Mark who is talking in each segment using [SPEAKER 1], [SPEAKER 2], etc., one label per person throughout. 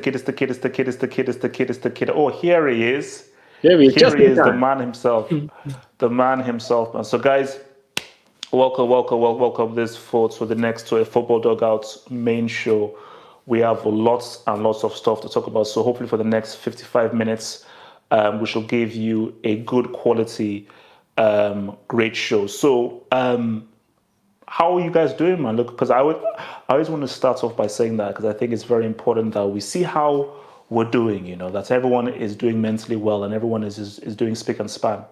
[SPEAKER 1] kid. Oh, here he is.
[SPEAKER 2] Here he is,
[SPEAKER 1] the man himself. The man himself, man. So, guys, welcome this for the next to a Football Dugout main show. We have lots and lots of stuff to talk about. So, hopefully, for the next 55 minutes, we shall give you a good quality, great show. So, how are you guys doing, man? Look, because I always want to start off by saying that because I think it's very important that we see how we're doing, you know, that everyone is doing mentally well and everyone is doing spick and span.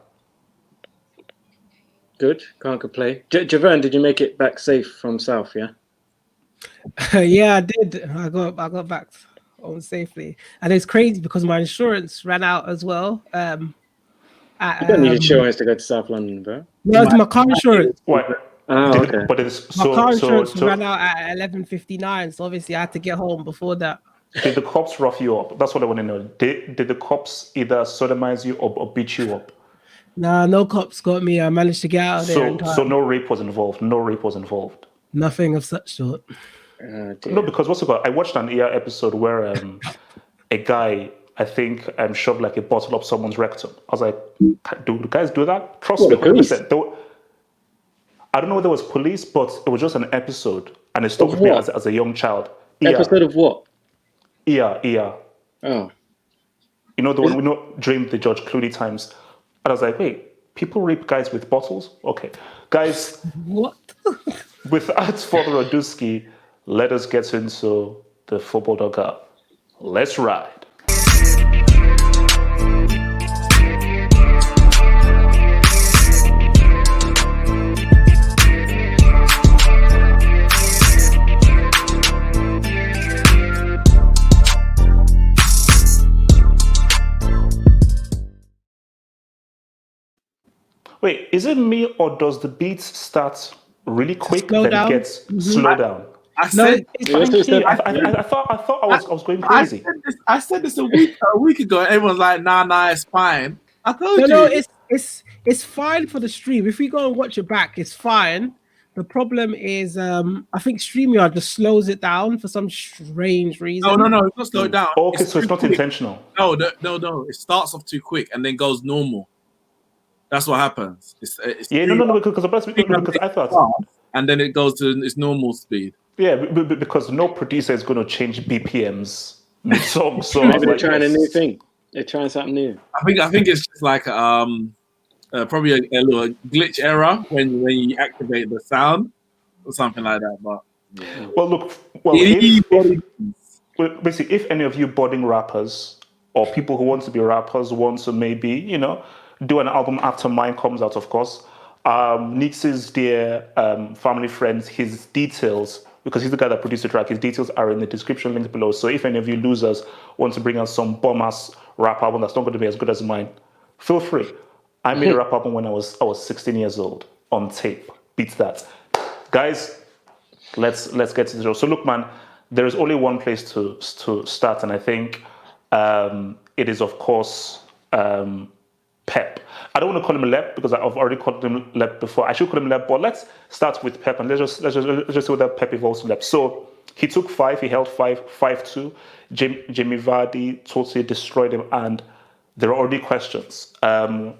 [SPEAKER 2] Good, can't complain. Javern, did you make it back safe from South, yeah?
[SPEAKER 3] Yeah, I did. I got back home safely. And it's crazy because my insurance ran out as well.
[SPEAKER 2] You don't need insurance to go to South London, bro.
[SPEAKER 3] No, it's my car insurance.
[SPEAKER 1] What?
[SPEAKER 2] Oh, okay.
[SPEAKER 1] But it's
[SPEAKER 3] My car insurance ran out at 11:59, so obviously I had to get home before that.
[SPEAKER 1] Did the cops rough you up? That's what I want to know. Did the cops either sodomize you or beat you up?
[SPEAKER 3] Nah, no cops got me. I managed to get out of there.
[SPEAKER 1] So no rape was involved. No rape was involved.
[SPEAKER 3] Nothing of such sort.
[SPEAKER 1] No, because I watched an ER episode where a guy, I think, shoved like a bottle up someone's rectum. I was like, do the guys do that? Trust me, 100%. I don't know whether it was police, but it was just an episode, and it stuck with me as a young child.
[SPEAKER 2] Episode of what?
[SPEAKER 1] ER.
[SPEAKER 2] Oh.
[SPEAKER 1] You know, the one we know, Dream the George Clooney times. And I was like, wait, people rape guys with bottles? Okay. Guys,
[SPEAKER 3] what?
[SPEAKER 1] Without further ado, let us get into the Football Dugout. Let's ride. Wait, is it me or does the beat start really quick then it gets slow down?
[SPEAKER 4] I said
[SPEAKER 1] I thought I was going crazy.
[SPEAKER 4] I said this a week ago. And everyone's like, nah, it's fine. I told you.
[SPEAKER 3] No, it's fine for the stream. If we go and watch it back, it's fine. The problem is, I think StreamYard just slows it down for some strange reason.
[SPEAKER 4] No, it's not slowed down.
[SPEAKER 1] Okay, so it's not intentional.
[SPEAKER 4] No. It starts off too quick and then goes normal. That's what happens. It's
[SPEAKER 1] because I thought,
[SPEAKER 4] and then it goes to its normal speed.
[SPEAKER 1] Yeah, because no producer is going to change BPMs mid-song. So
[SPEAKER 2] maybe they're trying a new thing. They're trying something new.
[SPEAKER 4] I think it's just like probably a little glitch error when you activate the sound or something like that. But
[SPEAKER 1] basically, if any of you budding rappers or people who want to be rappers want to maybe do an album after mine comes out, of course. Neeks' dear family friends, his details, because he's the guy that produced the track, his details are in the description links below. So if any of you losers want to bring us some bomb-ass rap album that's not going to be as good as mine, feel free. I made a rap album when I was 16 years old on tape. Beats that. Guys, let's get to the show. So look, man, there is only one place to start, and I think it is, of course, Pep. I don't want to call him Lep because I've already called him Lep before. I should call him Lep, but let's start with Pep and let's just see whether Pep evolves to Lep. So he took 5, he held 5-2. Jamie Vardy totally destroyed him, and there are already questions. I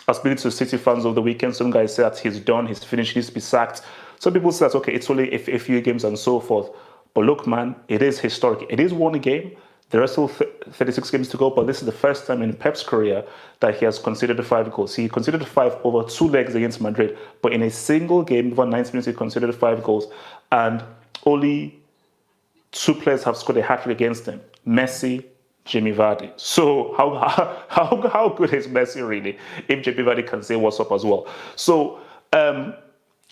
[SPEAKER 1] was speaking to City fans over the weekend. Some guys say that he's done, he's finished, he needs to be sacked. Some people say that, okay, it's only a few games and so forth. But look, man, it is historic. It is one game. There are still 36 games to go, but this is the first time in Pep's career that he has conceded 5 goals. He conceded 5 over 2 legs against Madrid, but in a single game, over 90 minutes, he conceded 5 goals. And only 2 players have scored a hat-trick against him, Messi, Jamie Vardy. So how good is Messi really if Jamie Vardy can say what's up as well? So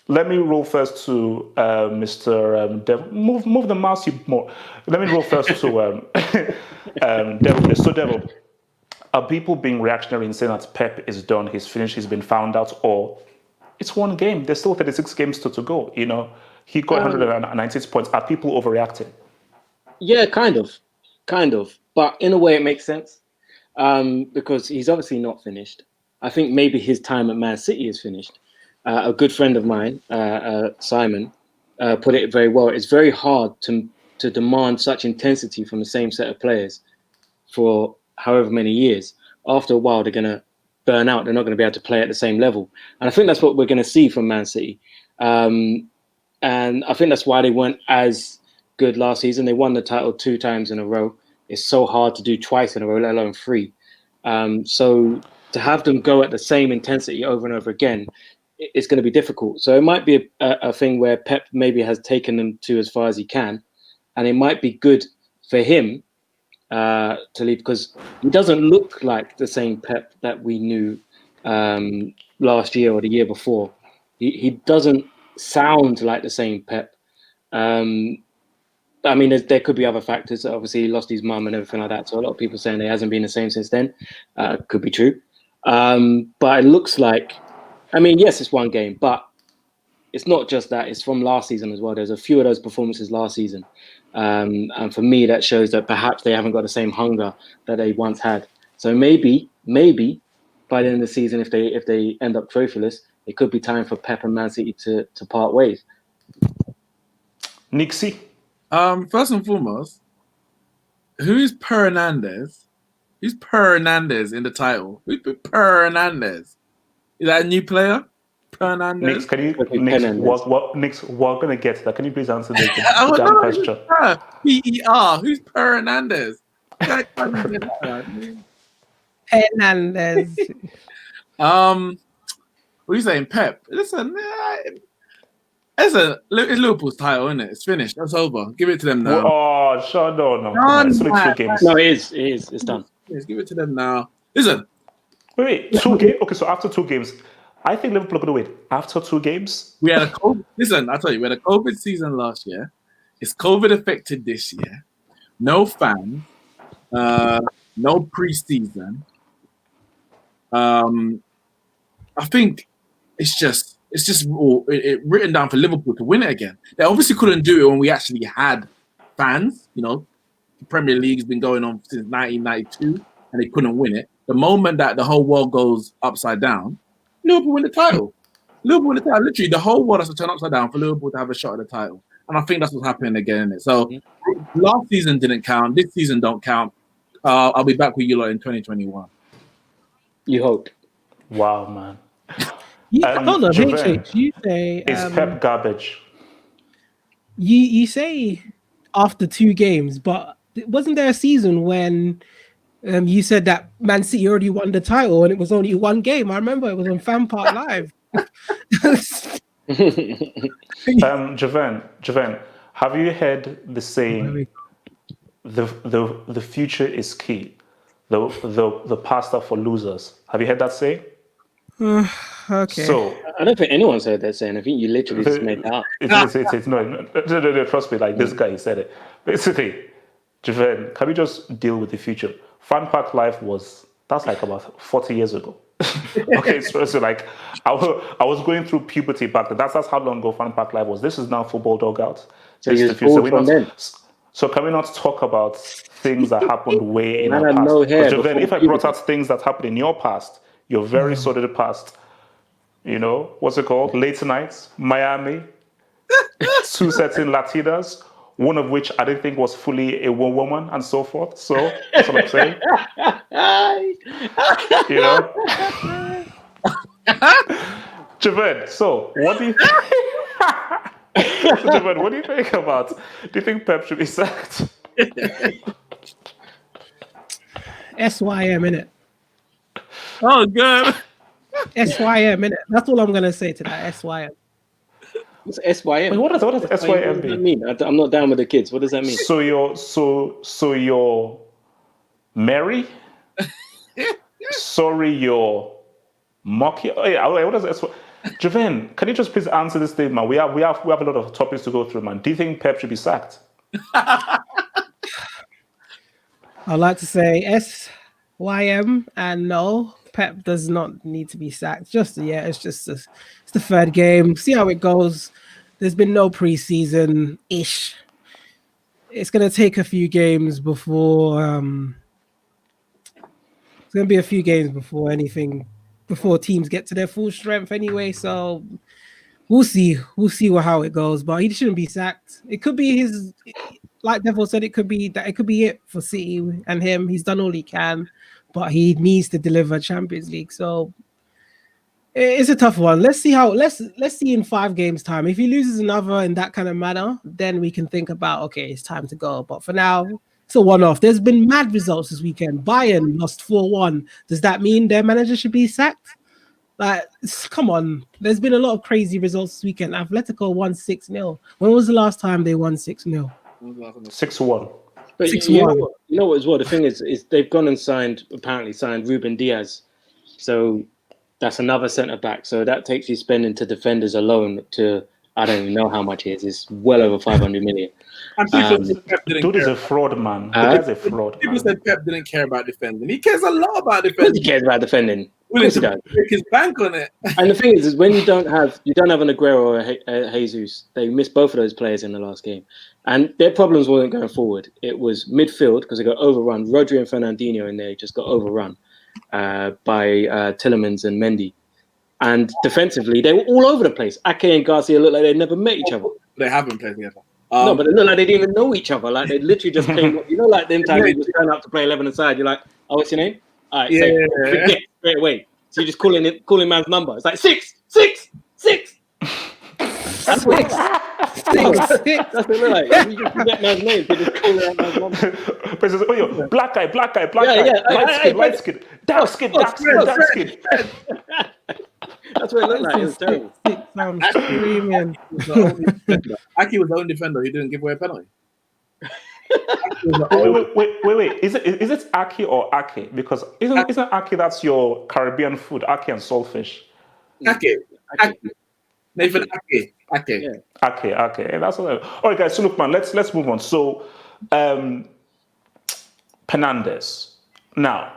[SPEAKER 1] let me roll first to Mr. Devo. Move the mouse more. Let me roll first to Devo. So Devo, are people being reactionary and saying that Pep is done, he's finished, he's been found out, or it's one game? There's still 36 games to go. He got 196 points. Are people overreacting?
[SPEAKER 2] Yeah, kind of. But in a way, it makes sense because he's obviously not finished. I think maybe his time at Man City is finished. A good friend of mine, Simon, put it very well. It's very hard to to demand such intensity from the same set of players for however many years. After a while, they're going to burn out. They're not going to be able to play at the same level. And I think that's what we're going to see from Man City. And I think that's why they weren't as good last season. They won the title 2 times in a row. It's so hard to do twice in a row, let alone 3. So to have them go at the same intensity over and over again, it's going to be difficult. So it might be a thing where Pep maybe has taken them to as far as he can. And it might be good for him to leave, because he doesn't look like the same Pep that we knew last year or the year before. He doesn't sound like the same Pep. I mean, there could be other factors. Obviously, he lost his mum and everything like that. So a lot of people saying he hasn't been the same since then. Could be true. But it looks like, I mean, yes, it's one game, but it's not just that. It's from last season as well. There's a few of those performances last season. And for me, that shows that perhaps they haven't got the same hunger that they once had. So maybe by the end of the season, if they end up trophyless, it could be time for Pep and Man City to part ways.
[SPEAKER 1] Nixie?
[SPEAKER 4] First and foremost, who's Pernandes? Who's Pernandes in the title? Who's Pernandes? Is that a new player? Pernandes?
[SPEAKER 1] Nix, can you? Nix, we're gonna get to that. Can you please answer the damn question?
[SPEAKER 4] P-E-R. Who's Pernandes?
[SPEAKER 3] Pernandes.
[SPEAKER 4] What are you saying, Pep? Listen, it's Liverpool's title, isn't it? It's finished. That's over. Give it to them now.
[SPEAKER 1] Oh, sure, no. It's only 2 games.
[SPEAKER 2] No, it is. It's done.
[SPEAKER 4] Yes, give it to them now. Listen.
[SPEAKER 1] Wait, 2 games? Okay, so after 2 games, I think Liverpool are going to win. After 2 games?
[SPEAKER 4] We had a COVID. Listen, I tell you, we had a COVID season last year. It's COVID affected this year. No fans. No preseason. I think it's just written down for Liverpool to win it again. They obviously couldn't do it when we actually had fans. You know, the Premier League's been going on since 1992, and they couldn't win it. The moment that the whole world goes upside down, Liverpool win the title. Literally, the whole world has to turn upside down for Liverpool to have a shot at the title. And I think that's what's happening again, isn't it? So last season didn't count. This season don't count. I'll be back with you lot in 2021.
[SPEAKER 2] You hope.
[SPEAKER 1] Wow, man.
[SPEAKER 3] Hold on, you say
[SPEAKER 1] is Pep garbage?
[SPEAKER 3] You say after 2 games, but wasn't there a season when you said that Man City already won the title and it was only 1 game? I remember it was on Fan Park Live.
[SPEAKER 1] Javan, have you heard the saying, the future is key, the past are for losers? Have you heard that saying?
[SPEAKER 3] Okay.
[SPEAKER 1] So
[SPEAKER 2] I don't think anyone's heard that saying. I think you literally just made that up.
[SPEAKER 1] No, trust me, like this guy, he said it. Basically, Javan, can we just deal with the future? Fan Park Live that's like about 40 years ago. Okay, so like I was going through puberty back then. That's how long ago Fan Park Live was. This is now Football Dugout.
[SPEAKER 2] So you're old from then.
[SPEAKER 1] So can we not talk about things that happened way in our past?
[SPEAKER 2] No hair
[SPEAKER 1] Javan, if I brought out things that happened in your past, your very sordid past, you know, what's it called? Late nights, Miami, 2 certain Latinas, one of which I didn't think was fully a woman and so forth. So that's what I'm saying. You know? Javan, so what do you Javan, what do you think about? Do you think Pep should be sacked?
[SPEAKER 3] SYM, innit?
[SPEAKER 4] Oh, good.
[SPEAKER 3] SYM, innit? That's all I'm going to say to that. SYM.
[SPEAKER 2] What's SYM?
[SPEAKER 1] Wait, what does SYM
[SPEAKER 2] mean? I'm not down with the kids. What does that mean?
[SPEAKER 1] So you're Mary? Sorry, you're mocking. Oh, yeah, what does SYM? Javan, can you just please answer this thing, man? We have a lot of topics to go through, man. Do you think Pep should be sacked?
[SPEAKER 3] I'd like to say SYM and no, Pep does not need to be sacked. It's the 3rd game. See how it goes. There's been no preseason-ish. It's going to take a few games before it's going to be a few games before teams get to their full strength anyway. So we'll see how it goes. But he shouldn't be sacked. It could be like Devo said, it could be it for City and him. He's done all he can, but he needs to deliver Champions League. So it's a tough one. Let's see in 5 games time. If he loses another in that kind of manner, then we can think about, okay, it's time to go. But for now, it's a one-off. There's been mad results this weekend. Bayern lost 4-1. Does that mean their manager should be sacked? Like, come on. There's been a lot of crazy results this weekend. Atletico won 6-0. When was the last time they won 6-0?
[SPEAKER 1] 6-1.
[SPEAKER 2] But
[SPEAKER 3] 6-1.
[SPEAKER 2] you know what as well? The thing is they've gone and signed Ruben Diaz. So that's another centre back. So that takes you spending to defenders alone to, I don't even know how much it is. It's well over 500 million.
[SPEAKER 4] And people said Pep didn't
[SPEAKER 1] Dude is
[SPEAKER 4] care.
[SPEAKER 1] a fraud, man. The guy's a fraud,
[SPEAKER 4] People
[SPEAKER 1] man.
[SPEAKER 4] said Pep didn't care about defending. He cares a lot about
[SPEAKER 2] Who
[SPEAKER 4] defending.
[SPEAKER 2] cares about defending?
[SPEAKER 4] Willing
[SPEAKER 2] Of course he
[SPEAKER 4] to
[SPEAKER 2] does.
[SPEAKER 4] break his bank on it.
[SPEAKER 2] And the thing is when you don't have an Aguero or a Jesus, they missed both of those players in the last game, and their problems wasn't going forward. It was midfield because they got overrun. Rodri and Fernandinho in there just got overrun by Tielemans and Mendy, and defensively they were all over the place. Ake and Garcia looked like they'd never met each other.
[SPEAKER 4] They haven't played together.
[SPEAKER 2] No, but it looked like they didn't even know each other. Like they literally just came. You know, like them times they just turn up to play 11 aside. You're like, oh, what's your name? All right, say, forget straight away. So you're just calling man's number. It's like 6. That's what it look like. You just forget man's name. They just call out man's number.
[SPEAKER 1] But it says, oh, yo, black guy,
[SPEAKER 2] Yeah.
[SPEAKER 1] light skin, dark skin.
[SPEAKER 2] That's what it looked like. It was terrible.
[SPEAKER 3] I'm screaming.
[SPEAKER 4] Aki was the only defender who didn't give away a penalty.
[SPEAKER 1] Wait. Is it Aki or Ake? Because isn't Ake that's your Caribbean food? Ake and saltfish.
[SPEAKER 4] Aki. Nathan Ake.
[SPEAKER 2] Yeah.
[SPEAKER 1] Ake. That's all. All right, guys. So look, man. Let's move on. So, Pernandes. Now,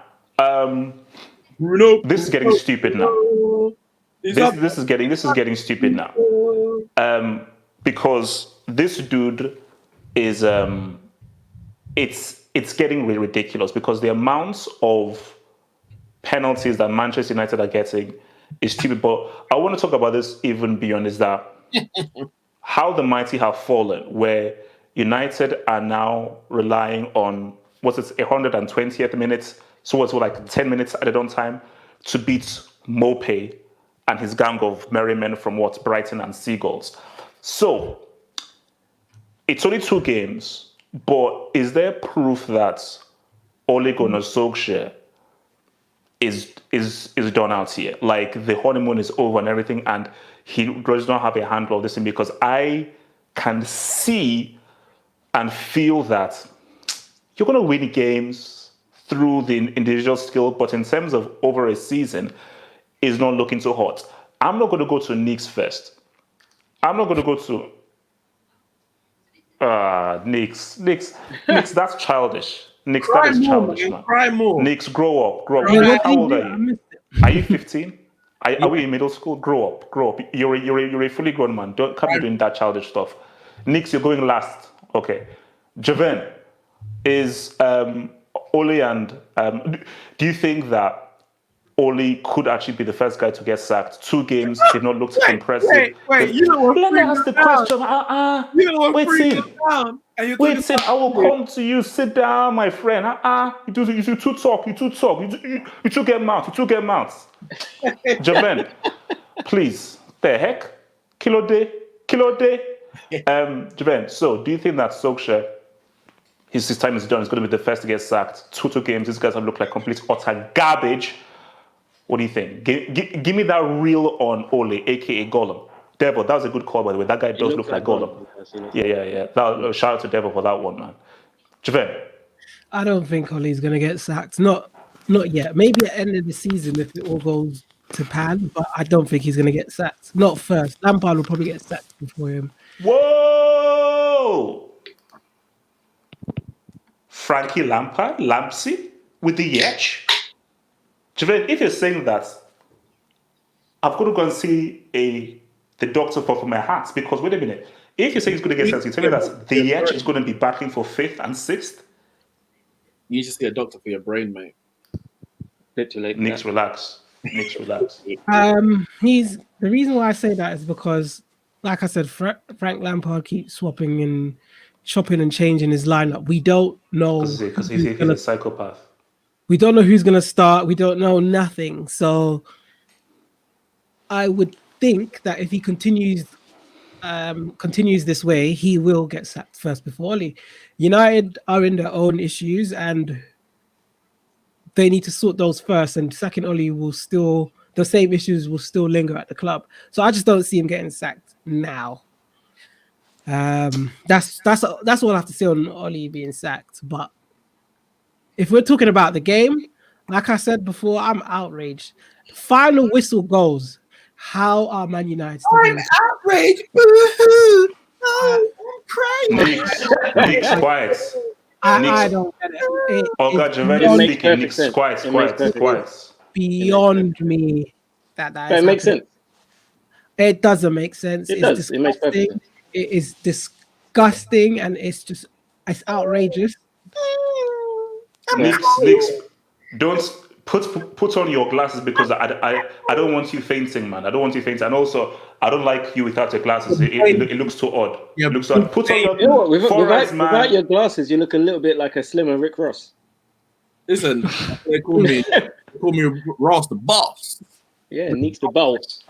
[SPEAKER 4] Bruno.
[SPEAKER 1] this is getting stupid now. This is getting stupid now. Because this dude is it's getting really ridiculous because the amounts of penalties that Manchester United are getting is stupid. But I want to talk about this even beyond is that how the mighty have fallen, where United are now relying on 120th minutes, so it's like 10 minutes added on time to beat Mopey and his gang of merry men from Brighton and Seagulls. So it's only 2 games, but is there proof that Ole Gunnar Solskjaer is done out here? Like the honeymoon is over and everything, and he does not have a handle of this thing, because I can see and feel that you're going to win games through the individual skill, but in terms of over a season, it's not looking so hot. I'm not going to go to Neeks first. I'm not going to go to Neeks, that's childish. Neeks, that is childish, man.
[SPEAKER 4] Cry more.
[SPEAKER 1] Neeks, grow up. How old are you? Are you 15? Are we in middle school? Grow up. You're a fully grown man. Can't be doing that childish stuff. Neeks, you're going last. Okay. Javen, is Ole and do you think that Ole could actually be the first guy to get sacked? 2 games did not look impressive.
[SPEAKER 4] Wait, you know what?
[SPEAKER 1] Let me ask the question.
[SPEAKER 4] You know what?
[SPEAKER 1] Wait, Sid, I will come to you. Sit down, my friend. You two talk. You two get mouth. Javen, please. The heck? Kilo day. Javen, so do you think that Solskjaer, his time is done, is going to be the first to get sacked? 2 games, these guys have looked like complete utter garbage. What do you think? Give me that reel on Ole, a.k.a. Gollum. Devo, that was a good call, by the way. That guy does look like Gollum. Yeah. Shout out to Devo for that one, man. Javen.
[SPEAKER 3] I don't think Ole's going to get sacked. Not yet. Maybe at the end of the season if it all goes to pan, but I don't think he's going to get sacked. Not first. Lampard will probably get sacked before him.
[SPEAKER 1] Whoa! Frankie Lampard? Lampsey? With the yetch? Javen, if you're saying that, I'm going to go and see the doctor for my heart, because wait a minute. If you say he's going to get sacked, you tell me that the yetch is going to be battling for 5th and 6th?
[SPEAKER 4] You just get a doctor for your brain, mate.
[SPEAKER 2] Bit too late.
[SPEAKER 1] Neeks, relax.
[SPEAKER 3] The reason why I say that is because, like I said, Frank Lampard keeps swapping and chopping and changing his lineup. We don't know
[SPEAKER 1] Because he's a psychopath.
[SPEAKER 3] we don't know who's going to start. We don't know nothing. So I would think that if he continues this way, he will get sacked first before Oli. United are in their own issues and they need to sort those first. And sacking Oli the same issues will still linger at the club. So I just don't see him getting sacked now. That's all I have to say on Oli being sacked. But if we're talking about the game, like I said before, I'm outraged. Final whistle goes. How are Man United still
[SPEAKER 4] I'm outraged. Boo-hoo. Oh, I'm crying.
[SPEAKER 1] Neeks, quiet.
[SPEAKER 3] I don't get it.
[SPEAKER 1] God, Javed is speaking. Neeks, quiet.
[SPEAKER 3] Beyond me that
[SPEAKER 2] it makes sense.
[SPEAKER 3] It doesn't make sense.
[SPEAKER 2] It does. It makes perfect sense.
[SPEAKER 3] It is disgusting and it's outrageous.
[SPEAKER 1] Neeks, don't put on your glasses because I don't want you fainting, man. I don't want you fainting. And also, I don't like you without your glasses. It looks too odd.
[SPEAKER 4] Yeah,
[SPEAKER 1] it looks odd. Put on your
[SPEAKER 2] without your glasses, you look a little bit like a slimmer Rick Ross.
[SPEAKER 4] Listen, they call me Ross the boss.
[SPEAKER 2] Yeah, Neeks the boss.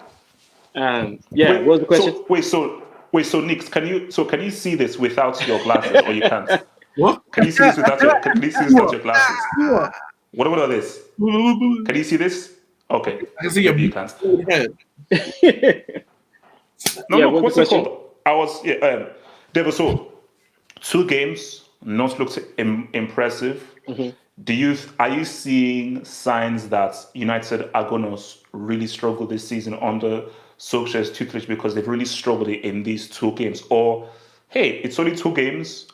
[SPEAKER 2] What was the question?
[SPEAKER 1] So Neeks, can you see this without your glasses or you can't?
[SPEAKER 4] What?
[SPEAKER 1] Can you see this without your glasses?
[SPEAKER 4] What?
[SPEAKER 1] What about this? Can you see this? Okay.
[SPEAKER 4] I can see your
[SPEAKER 1] you can't.
[SPEAKER 4] head.
[SPEAKER 1] What's it called? Devo, so 2 games, not looked impressive.
[SPEAKER 2] Mm-hmm.
[SPEAKER 1] Are you seeing signs that United are going to really struggle this season under Solskjaer's tutelage because they've really struggled in these 2 games? Or, hey, it's only 2 games,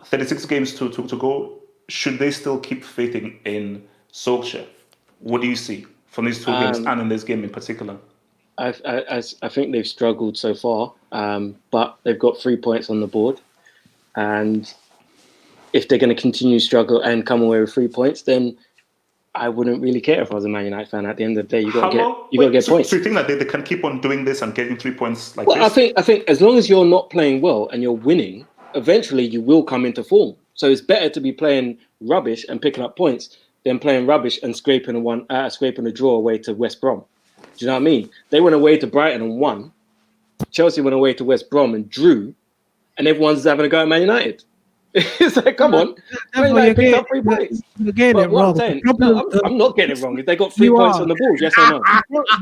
[SPEAKER 1] 36 games to go. Should they still keep faith in Solskjaer? What do you see from these 2 games and in this game in particular?
[SPEAKER 2] I think they've struggled so far, but they've got 3 points on the board. And if they're going to continue to struggle and come away with 3 points, then I wouldn't really care if I was a Man United fan. At the end of the day, you got to get points.
[SPEAKER 1] So you think that they can keep on doing this and getting 3 points this?
[SPEAKER 2] I think as long as you're not playing well and you're winning, eventually you will come into form. So it's better to be playing rubbish and picking up points than playing rubbish and scraping a draw away to West Brom. Do you know what I mean? They went away to Brighton and won. Chelsea went away to West Brom and drew, and everyone's having a go at Man United. It's like, come on, Man United picked up 3 points.
[SPEAKER 3] You're getting it wrong.
[SPEAKER 2] I'm not getting it wrong. They got 3 points on the board, yes or no?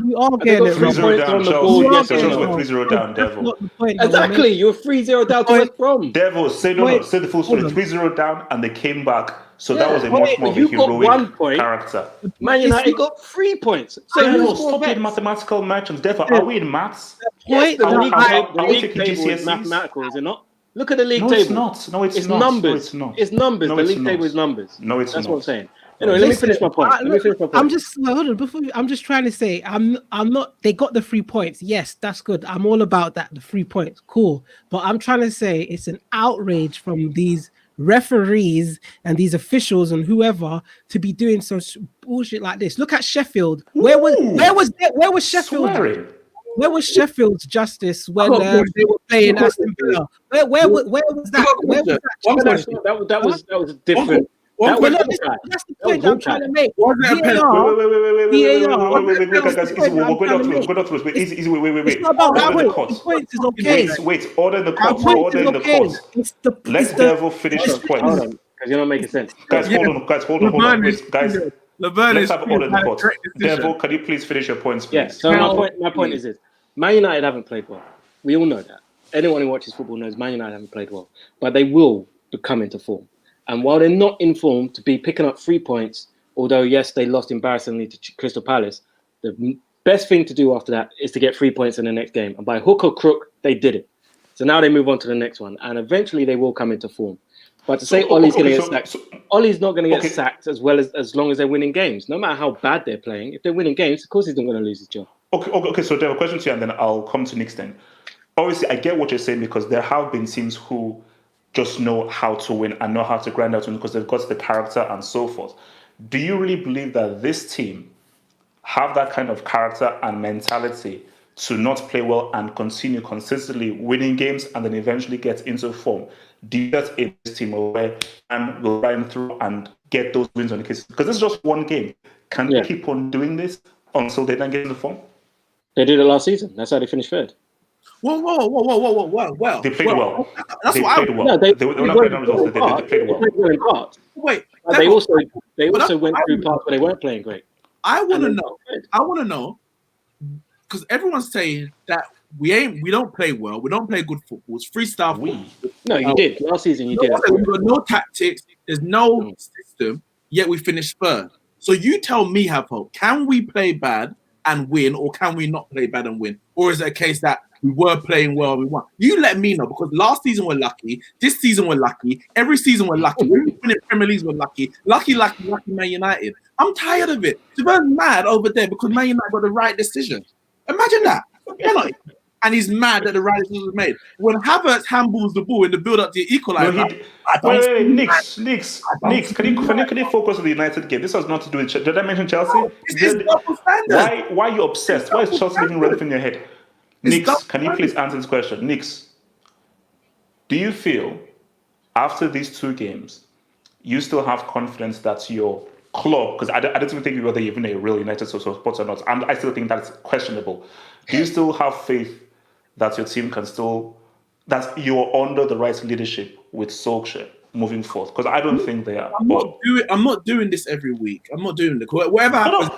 [SPEAKER 3] You are getting it wrong.
[SPEAKER 1] 3-0 down, Chelsea. Chelsea were 3-0 down, Devil.
[SPEAKER 2] Exactly, you were 3-0 down to West Brom.
[SPEAKER 1] Devil, say the full story. 3-0 down, and they came back. So that was a much more of a heroic character.
[SPEAKER 2] Man United got 3 points.
[SPEAKER 1] So Devil, stop being mathematical merchants. Devil, are we in maths?
[SPEAKER 2] Yes, the league table is mathematical, is it not? Look at the league table.
[SPEAKER 1] It's not. No, it's not.
[SPEAKER 2] Numbers.
[SPEAKER 1] No,
[SPEAKER 2] it's numbers. The league table is numbers.
[SPEAKER 1] No, it's not.
[SPEAKER 2] That's what I'm saying. Anyway, let me finish my point.
[SPEAKER 3] Hold on. I'm just trying to say, I'm not. They got the 3 points. Yes, that's good. I'm all about that. The 3 points, cool. But I'm trying to say it's an outrage from these referees and these officials and whoever to be doing such bullshit like this. Look at Sheffield. Where was Sheffield?
[SPEAKER 1] Swearing.
[SPEAKER 3] Where was Sheffield's justice when they were playing Aston Villa? Where was that?
[SPEAKER 2] That was different.
[SPEAKER 3] That's the point I'm trying to make.
[SPEAKER 1] Wait. It's
[SPEAKER 3] not about that way. The point is okay.
[SPEAKER 1] Wait, order in the court. Let's Devil finish his point.
[SPEAKER 2] Hold on, because you're not making sense.
[SPEAKER 1] Guys, hold on. Guys, let's have order in the court. Devil, can you please finish your points, please?
[SPEAKER 2] Yeah, so my point is this. Man United haven't played well. We all know that. Anyone who watches football knows Man United haven't played well. But they will come into form. And while they're not in form to be picking up 3 points, although, yes, they lost embarrassingly to Crystal Palace, the best thing to do after that is to get 3 points in the next game. And by hook or crook, they did it. So now they move on to the next one. And eventually they will come into form. But to say Ollie's going to get sacked, Ollie's not going to get sacked as long as they're winning games. No matter how bad they're playing, if they're winning games, of course he's not going to lose his job.
[SPEAKER 1] Okay. So there are questions here, and then I'll come to Neeks then. Obviously, I get what you're saying because there have been teams who just know how to win and know how to grind out win because they've got the character and so forth. Do you really believe that this team have that kind of character and mentality to not play well and continue consistently winning games and then eventually get into form? Do you get a team where and will grind through and get those wins on the case? Because it's just one game. Can they keep on doing this until they then get in the form?
[SPEAKER 2] They did it last season. That's how they finished third.
[SPEAKER 4] Well.
[SPEAKER 1] They played well.
[SPEAKER 4] That's
[SPEAKER 1] they
[SPEAKER 4] what
[SPEAKER 1] played well. They were not playing results. They played well.
[SPEAKER 2] They parts.
[SPEAKER 4] Wait,
[SPEAKER 2] but they also went through parts where they weren't playing great.
[SPEAKER 4] I want to know because everyone's saying that we don't play well. We don't play good football. It's freestyle football.
[SPEAKER 2] No, you did last season. You did.
[SPEAKER 4] We've got no tactics. There's no system. Yet we finished third. So you tell me, Hapo, can we play bad and win, or can we not play bad and win? Or is it a case that we were playing well and we won? You let me know, because last season we're lucky, this season we're lucky, every season we're lucky. When we win in Premier League, we're lucky. Lucky Man United. I'm tired of it. Javon's mad over there because Man United got the right decision. Imagine that. Penalty. And he's mad that the right decision was made. When Havertz handballs the ball in the build-up to the equaliser,
[SPEAKER 1] wait, Neeks, can you focus on the United game? This has not to do with Chelsea. Did I mention Chelsea? Why are you obsessed? Why is Chelsea living right in your head? Neeks, can you please answer this question? Neeks, do you feel after these two games, you still have confidence that your club, because I don't even think whether you're even a real United supporter or not, I still think that's questionable. Do you still have faith that your team can still, that you're under the right leadership with Solskjaer moving forth? Because I don't think they are.
[SPEAKER 4] I'm not doing this every week. I'm not doing it. Whatever happens.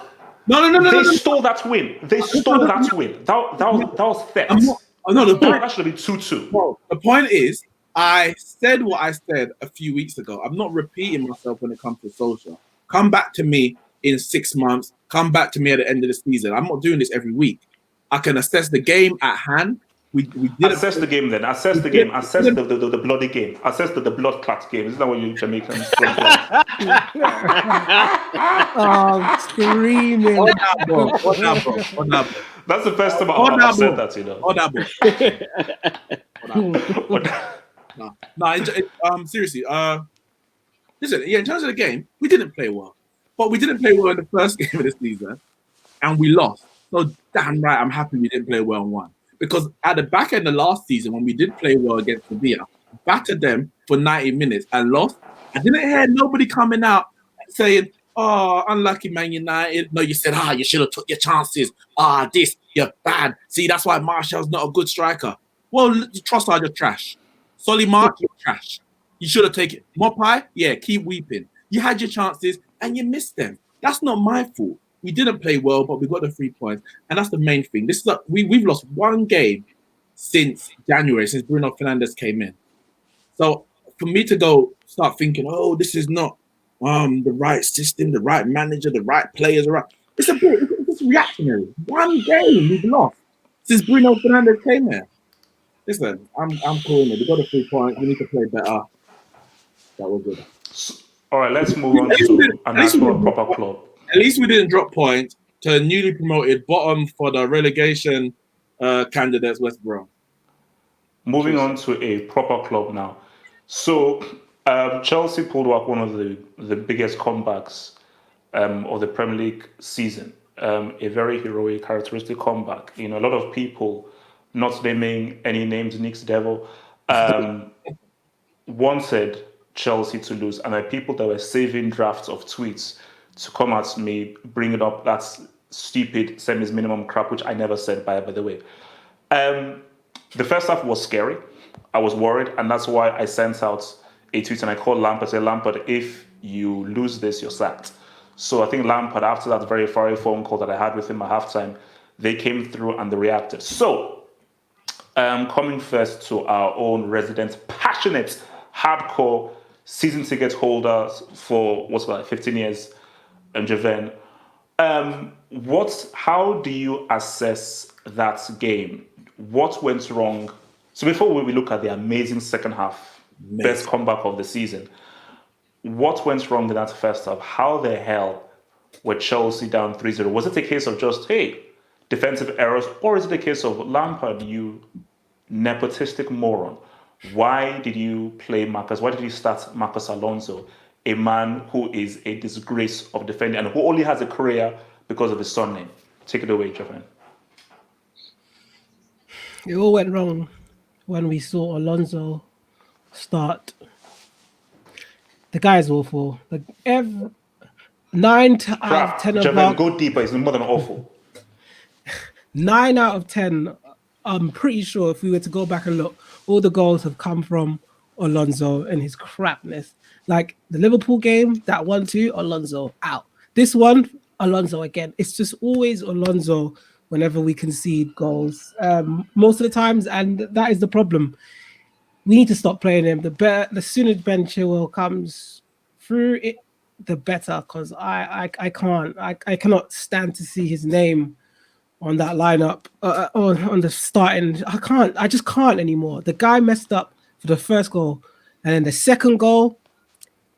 [SPEAKER 4] No.
[SPEAKER 1] They stole that win. They stole that win. That was theft. That should have been 2-2.
[SPEAKER 4] Well, the point is, I said what I said a few weeks ago. I'm not repeating myself when it comes to Solskjaer. Come back to me in 6 months. Come back to me at the end of the season. I'm not doing this every week. I can assess the game at hand. We did
[SPEAKER 1] assess the game then. Assess the game. Assess the bloody game. Assess the blood clot game. Isn't that what you Jamaicans from?
[SPEAKER 3] Oh, screaming.
[SPEAKER 1] That's the first time I've said that, you
[SPEAKER 4] know. Seriously. Listen, in terms of the game, we didn't play well. But we didn't play well in the first game of the season, and we lost. So damn right, I'm happy we didn't play well and won. Because at the back end of last season, when we did play well against Sevilla, battered them for 90 minutes and lost, I didn't hear nobody coming out saying, oh, unlucky Man United. No, you said, you should have took your chances. You're bad. See, that's why Martial's not a good striker. Well, Trossard, you're trash. Solly Mark, you're trash. You should have taken it. Mopai, keep weeping. You had your chances and you missed them. That's not my fault. We didn't play well, but we got the 3 points, and that's the main thing. This is we've lost one game since January, since Bruno Pernandes came in. So for me to start thinking, this is not the right system, the right manager, the right players, it's reactionary. One game we've lost since Bruno Pernandes came here. Listen, I'm calling it. We got the 3 points. We need to play better. That was good.
[SPEAKER 1] All right, let's move on to a proper club.
[SPEAKER 4] At least we didn't drop points to a newly promoted bottom for the relegation candidates, West Brom.
[SPEAKER 1] Moving on to a proper club now. So Chelsea pulled off one of the biggest comebacks of the Premier League season. A very heroic, characteristic comeback. A lot of people, not naming any names, Neeks, Devo, wanted Chelsea to lose, and there are people that were saving drafts of tweets to come at me, bringing up that stupid semis minimum crap, which I never said, by the way. The first half was scary. I was worried, and that's why I sent out a tweet and I called Lampard, said, Lampard, if you lose this, you're sacked. So I think Lampard, after that very fiery phone call that I had with him at halftime, they came through and they reacted. So, coming first to our own resident, passionate, hardcore season ticket holders for 15 years, and Javan, how do you assess that game? What went wrong? So before we look at the amazing second half, best comeback of the season, what went wrong in that first half? How the hell were Chelsea down 3-0? Was it a case of just, defensive errors, or is it a case of Lampard, you nepotistic moron? Why did you play Marcus? Why did you start Marcus Alonso, a man who is a disgrace of defending and who only has a career because of his surname? Take it away, Javan.
[SPEAKER 3] It all went wrong when we saw Alonso start. The guy's awful. Like 9 out of 10 of
[SPEAKER 1] Javen,
[SPEAKER 3] our,
[SPEAKER 1] go deeper. It's more than awful.
[SPEAKER 3] 9 out of 10. I'm pretty sure if we were to go back and look, all the goals have come from Alonso and his crapness. Like the Liverpool game, that 1-2, Alonso out. This one, Alonso again. It's just always Alonso whenever we concede goals. Most of the times, and that is the problem. We need to stop playing him. The sooner Ben Chilwell comes through it, the better. Because I cannot stand to see his name on that lineup, on the starting. I just can't anymore. The guy messed up for the first goal, and then the second goal,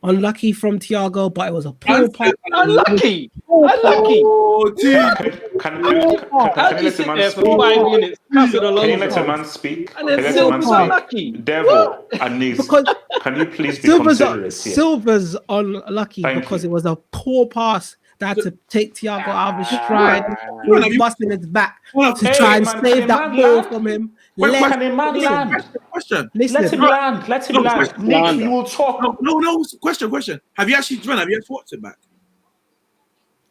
[SPEAKER 3] unlucky from Thiago, but it was a poor pass.
[SPEAKER 2] Unlucky.
[SPEAKER 4] Oh, dude.
[SPEAKER 1] Can you
[SPEAKER 2] How do you
[SPEAKER 1] let the
[SPEAKER 2] sit
[SPEAKER 1] man
[SPEAKER 2] there
[SPEAKER 1] speak?
[SPEAKER 2] for 5 minutes?
[SPEAKER 1] Can you let the
[SPEAKER 2] Alonso.
[SPEAKER 1] man speak?
[SPEAKER 2] And
[SPEAKER 1] Can
[SPEAKER 2] then
[SPEAKER 1] you let the man
[SPEAKER 2] Silva's
[SPEAKER 1] speak?
[SPEAKER 2] unlucky.
[SPEAKER 1] Devil and Neeks,
[SPEAKER 3] Because
[SPEAKER 1] can you please be considerate here?
[SPEAKER 3] Silva's unlucky
[SPEAKER 1] Thank
[SPEAKER 3] because
[SPEAKER 1] you.
[SPEAKER 3] it was a poor pass that had to take Thiago out of his stride. He was busting his back to try and
[SPEAKER 1] man,
[SPEAKER 3] save
[SPEAKER 1] can
[SPEAKER 3] that
[SPEAKER 1] a man
[SPEAKER 3] ball
[SPEAKER 1] land?
[SPEAKER 3] from him.
[SPEAKER 1] Can a man land?
[SPEAKER 4] Question.
[SPEAKER 3] Listen,
[SPEAKER 1] Let him land. Let him
[SPEAKER 4] No,
[SPEAKER 1] land.
[SPEAKER 4] question.
[SPEAKER 1] Nick, you will talk.
[SPEAKER 4] No. Question. Have you actually watched it back?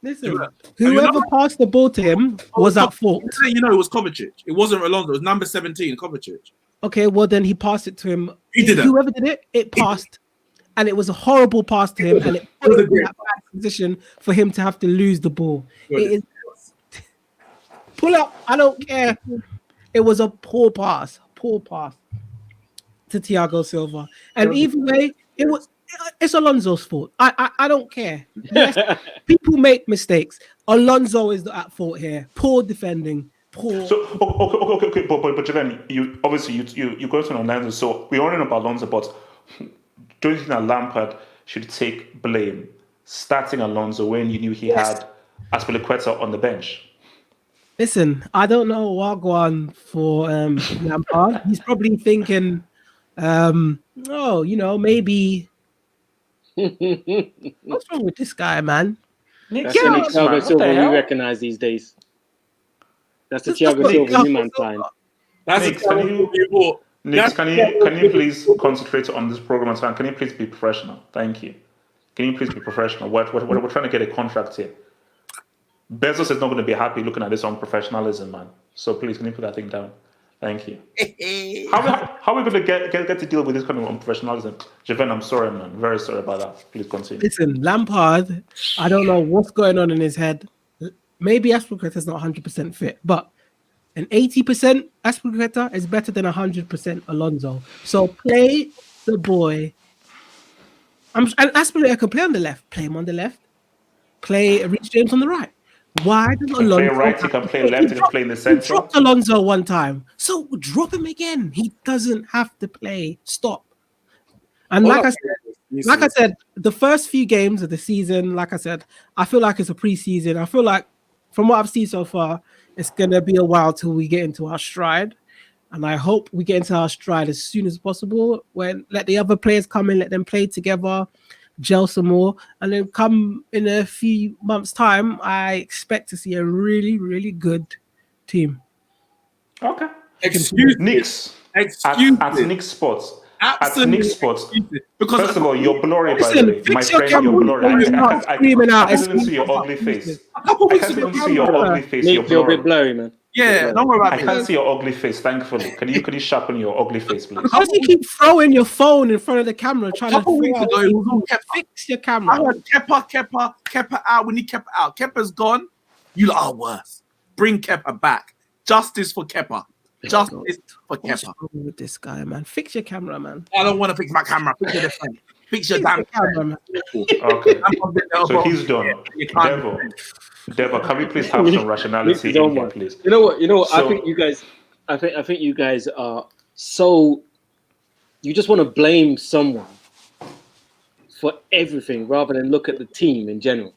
[SPEAKER 3] listen.
[SPEAKER 4] you
[SPEAKER 3] Whoever
[SPEAKER 4] not?
[SPEAKER 3] passed the ball to him was at fault.
[SPEAKER 4] You know, it was Kovacic. It wasn't Alonso. It was number 17, Kovacic.
[SPEAKER 3] Okay, well then he passed it to him.
[SPEAKER 4] He didn't.
[SPEAKER 3] Whoever did it, it passed. And it was a horrible pass to him, and it put him in that bad position for him to have to lose the ball. It is pull up. I don't care. It was a poor pass to Thiago Silva, and either way, it's Alonso's fault. I don't care. Yes, people make mistakes. Alonso is at fault here. Poor defending. Poor.
[SPEAKER 1] So okay. But Javen, you obviously you go to Orlando, so we all know about Alonso, but don't you think that Lampard should take blame starting Alonso when you knew he had Aspilicueta on the bench?
[SPEAKER 3] Listen, I don't know what going for Lampard. He's probably thinking, maybe what's wrong with this guy, man?
[SPEAKER 2] That's the only Thiago Silva we recognize these days. That's the Thiago Silva new man sign.
[SPEAKER 4] That's
[SPEAKER 1] Nick,
[SPEAKER 4] Nick,
[SPEAKER 1] can you please concentrate on this program and can you please be professional? Thank you. Can you please be professional? We're trying to get a contract here. Bezos is not going to be happy looking at this unprofessionalism, man. So please, can you put that thing down? Thank you. How are we going to get to deal with this kind of unprofessionalism? Javen, I'm sorry, man. Very sorry about that. Please continue.
[SPEAKER 3] Listen, Lampard, I don't know what's going on in his head. Maybe Aspilicueta is not 100% fit, but an 80% Aspilicueta is better than 100% Alonso. So play the boy. And Aspilicueta can play on the left. Play him on the left. Play Reece James on the right. Why does Alonso
[SPEAKER 1] play right? He can play left. He can play in the center.
[SPEAKER 3] He dropped Alonso one time, so drop him again. He doesn't have to play. Stop. And like I said, the first few games of the season, like I said, I feel like it's a preseason. I feel like from what I've seen so far, it's gonna be a while till we get into our stride. And I hope we get into our stride as soon as possible. When let the other players come in, let them play together, gel some more, and then come in a few months' time, I expect to see a really, really good team.
[SPEAKER 1] Okay.
[SPEAKER 4] Excuse
[SPEAKER 1] Nick's at Nick's Sports.
[SPEAKER 4] Absolutely.
[SPEAKER 1] At Nick's Sports.
[SPEAKER 4] Because
[SPEAKER 1] first of all, you're blurry, by the way. My friend, you're blurry. I can't even see your ugly face. I can't even see your ugly face.
[SPEAKER 2] Nick, you're a bit blurry, man.
[SPEAKER 4] Yeah, don't worry about
[SPEAKER 1] I can't see your ugly face, thankfully. Can you sharpen your ugly face, please?
[SPEAKER 3] How do you keep throwing your phone in front of the camera trying to
[SPEAKER 4] weeks ago, it was all
[SPEAKER 3] fix your camera?
[SPEAKER 4] I heard Kepa out. We need Kepa out. Kepa's gone. You are worse. Bring Kepa back. Justice for Kepa. Justice for Kepa.
[SPEAKER 3] What's wrong with this guy, man? Fix your camera, man.
[SPEAKER 4] I don't want to fix my camera. Fix your defense. Fix your damn
[SPEAKER 3] camera, man.
[SPEAKER 1] Okay. So he's done. Devo, can we please have some rationality in here, please?
[SPEAKER 2] You know what? So, I think you guys are so. You just want to blame someone for everything rather than look at the team in general.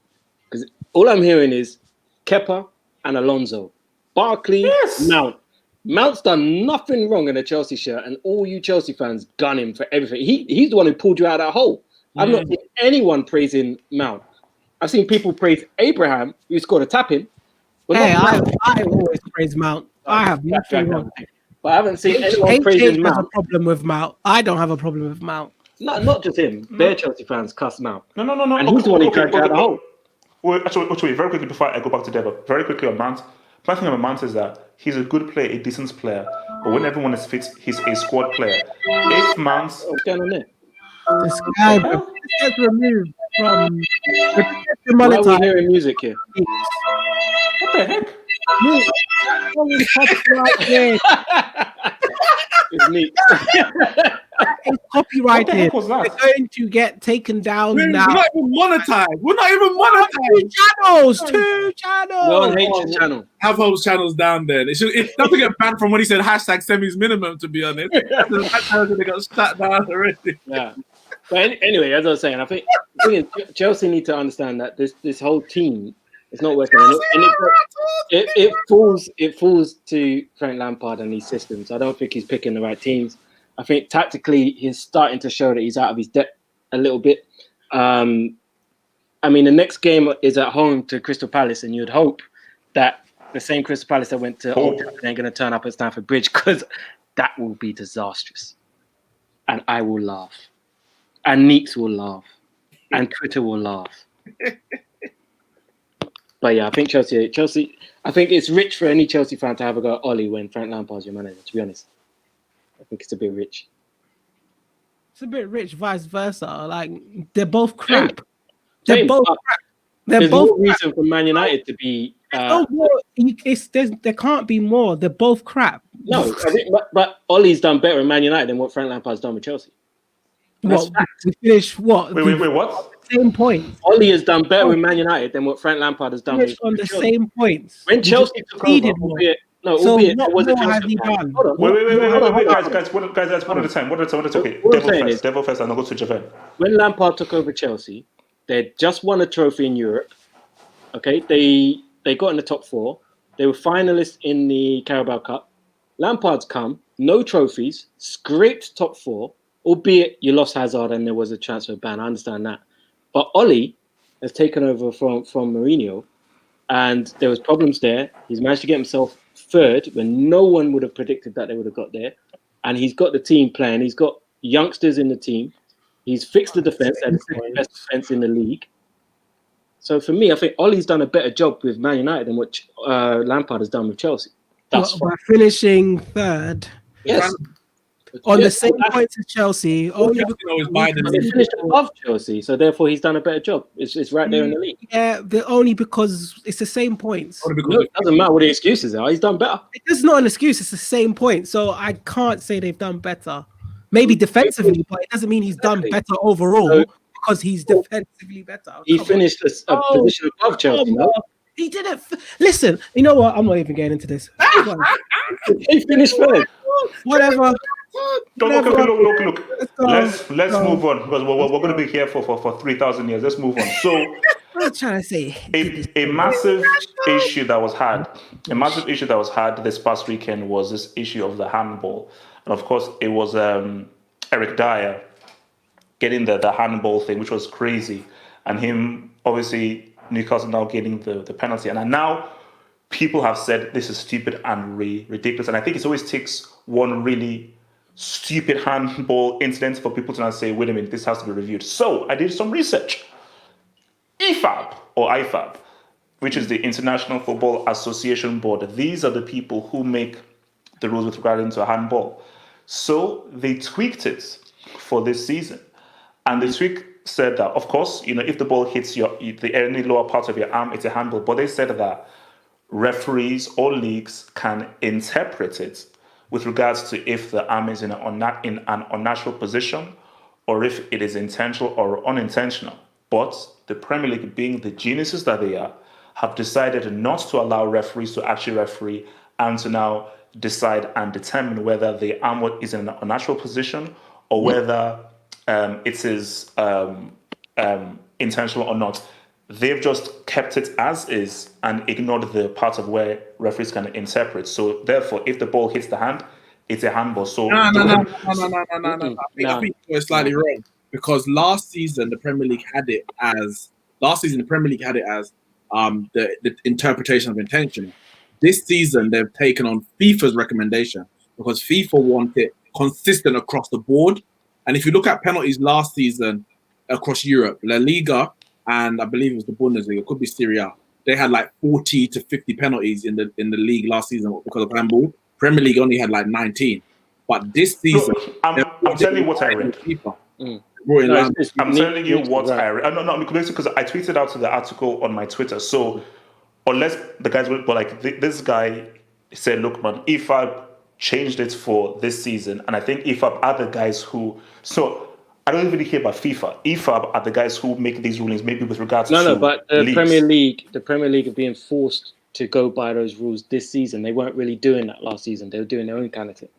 [SPEAKER 2] Because all I'm hearing is Kepa and Alonso, Barkley, Mount. Mount's done nothing wrong in a Chelsea shirt, and all you Chelsea fans gun him for everything. He's the one who pulled you out of that hole. I've not seen anyone praising Mount. I've seen people praise Abraham, who scored a tap-in.
[SPEAKER 3] Hey, I always praise Mount. I have nothing wrong.
[SPEAKER 2] But I haven't seen anyone praising
[SPEAKER 3] has a
[SPEAKER 2] Mount.
[SPEAKER 3] problem with Mount. I don't have a problem with Mount.
[SPEAKER 2] Not just him. Bare Chelsea fans cuss Mount.
[SPEAKER 1] No.
[SPEAKER 2] And he's the one who dragged out the hole.
[SPEAKER 1] Wait, very quickly before I go back to Devo, very quickly on Mount. My thing about Mount is that he's a good player, a decent player, but when everyone is fit, he's a squad player. If Mount,
[SPEAKER 2] What's going on there?
[SPEAKER 3] This guy gets removed from the
[SPEAKER 2] Why are we
[SPEAKER 3] monetize.
[SPEAKER 2] hearing music here?
[SPEAKER 1] what the heck?
[SPEAKER 2] It's neat.
[SPEAKER 3] It's
[SPEAKER 1] What the
[SPEAKER 3] copyrighted.
[SPEAKER 1] heck was that?
[SPEAKER 3] They're going to get taken down
[SPEAKER 4] We're
[SPEAKER 3] now.
[SPEAKER 4] not even monetized. We're not even monetized.
[SPEAKER 3] Two channels.
[SPEAKER 2] We're on H's channel.
[SPEAKER 4] Have those channels down there. It doesn't get banned from when he said hashtag semis minimum, to be honest. That channel they got shut down already.
[SPEAKER 2] Yeah. But anyway, as I was saying, I think Chelsea need to understand that this whole team is not working. And it falls to Frank Lampard and his systems. I don't think he's picking the right teams. I think tactically he's starting to show that he's out of his depth a little bit. I mean, the next game is at home to Crystal Palace, and you'd hope that the same Crystal Palace that went to Old Trafford ain't going to turn up at Stamford Bridge, because that will be disastrous. And I will laugh. And Neeks will laugh. And Twitter will laugh. But yeah, I think Chelsea, I think it's rich for any Chelsea fan to have a go at Ollie when Frank Lampard's your manager, to be honest. I think it's a bit rich.
[SPEAKER 3] It's a bit rich, vice versa. Like, they're both crap.
[SPEAKER 2] Same,
[SPEAKER 3] They're both
[SPEAKER 2] but
[SPEAKER 3] crap. They're
[SPEAKER 2] There's
[SPEAKER 3] both
[SPEAKER 2] no reason for Man United to be.
[SPEAKER 3] no more. There can't be more. They're both crap.
[SPEAKER 2] No, I think, but Ollie's done better in Man United than what Frank Lampard's done with Chelsea.
[SPEAKER 3] What, we finished what?
[SPEAKER 1] Wait, what?
[SPEAKER 3] Same points.
[SPEAKER 2] Ollie has done better with Man United than what Frank Lampard has done with
[SPEAKER 3] Finished on the
[SPEAKER 2] Chelsea.
[SPEAKER 3] same points.
[SPEAKER 2] When Chelsea took over,
[SPEAKER 3] conceded more.
[SPEAKER 2] albeit
[SPEAKER 3] what
[SPEAKER 2] it was a
[SPEAKER 3] more has
[SPEAKER 2] Chelsea
[SPEAKER 3] he
[SPEAKER 2] fan.
[SPEAKER 3] done?
[SPEAKER 2] Hold on.
[SPEAKER 1] Wait, guys, one at a time. Okay,
[SPEAKER 2] What I'm saying is-
[SPEAKER 1] Devo first, and I'll go to Javan.
[SPEAKER 2] When Lampard took over Chelsea, they just won a trophy in Europe. Okay, they got in the top four. They were finalists in the Carabao Cup. Lampard's come, no trophies, scraped top four, albeit you lost Hazard and there was a transfer ban. I understand that. But Ollie has taken over from Mourinho, and there was problems there. He's managed to get himself third when no one would have predicted that they would have got there. And he's got the team playing. He's got youngsters in the team. He's fixed the defence and the second best defence in the league. So for me, I think Ollie's done a better job with Man United than what Lampard has done with Chelsea. That's
[SPEAKER 3] By finishing third
[SPEAKER 2] yes.
[SPEAKER 3] on the
[SPEAKER 2] Yes,
[SPEAKER 3] same
[SPEAKER 2] that's-
[SPEAKER 3] points as Chelsea, only
[SPEAKER 4] Chelsea always buy the
[SPEAKER 2] But he finished above Chelsea, so therefore he's done a better job. It's right there in the league.
[SPEAKER 3] only because it's the same points.
[SPEAKER 2] No, it doesn't matter what the excuses are. He's done better.
[SPEAKER 3] It's not an excuse. It's the same point. So I can't say they've done better. Maybe defensively, but it doesn't mean he's done better overall
[SPEAKER 2] So-
[SPEAKER 3] because he's defensively better.
[SPEAKER 2] He
[SPEAKER 3] Come on.
[SPEAKER 2] finished a position above Chelsea.
[SPEAKER 3] Come on. He didn't. Listen, you know what? I'm not even getting into this.
[SPEAKER 2] He finished third.
[SPEAKER 3] Whatever.
[SPEAKER 1] Look.
[SPEAKER 3] Let's
[SPEAKER 1] Let's move on, because we're going to be here for 3,000 years. Let's move on. So,
[SPEAKER 3] I'm trying to say
[SPEAKER 1] a massive issue that was had this past weekend was this issue of the handball, and of course it was Eric Dyer getting the handball thing, which was crazy, and him obviously Newcastle now getting the penalty, and now people have said this is stupid and ridiculous, and I think it always takes one really stupid handball incident for people to now say, wait a minute, this has to be reviewed. So I did some research. IFAB, which is the International Football Association Board. These are the people who make the rules with regard to handball. So they tweaked it for this season. And the tweak said that, of course, if the ball hits the any lower part of your arm, it's a handball. But they said that referees or leagues can interpret it with regards to if the arm is in an unnatural position or if it is intentional or unintentional. But the Premier League, being the geniuses that they are, have decided not to allow referees to actually referee and to now decide and determine whether the arm is in an unnatural position or whether it is intentional or not. They've just kept it as is and ignored the part of where referees can interpret. So therefore, if the ball hits the hand, it's a handball. So
[SPEAKER 4] No. I think you're slightly wrong, because last season the Premier League had it as the interpretation of intention. This season they've taken on FIFA's recommendation because FIFA want it consistent across the board. And if you look at penalties last season across Europe, La Liga and I believe it was the Bundesliga, it could be Serie A, they had like 40 to 50 penalties in the league last season because of handball. Premier League only had like 19. But this season,
[SPEAKER 1] I'm telling you what I read. I'm telling you what I read. No, because I tweeted out the article on my Twitter. So unless the guys were, but like this guy said, look, man, IFAB changed it for this season, and I think IFAB are the guys who. So I don't really care about FIFA. IFAB are the guys who make these rulings, maybe with regards to
[SPEAKER 2] but the
[SPEAKER 1] leagues.
[SPEAKER 2] Premier League are being forced to go by those rules this season. They weren't really doing that last season. They were doing their own kind of thing.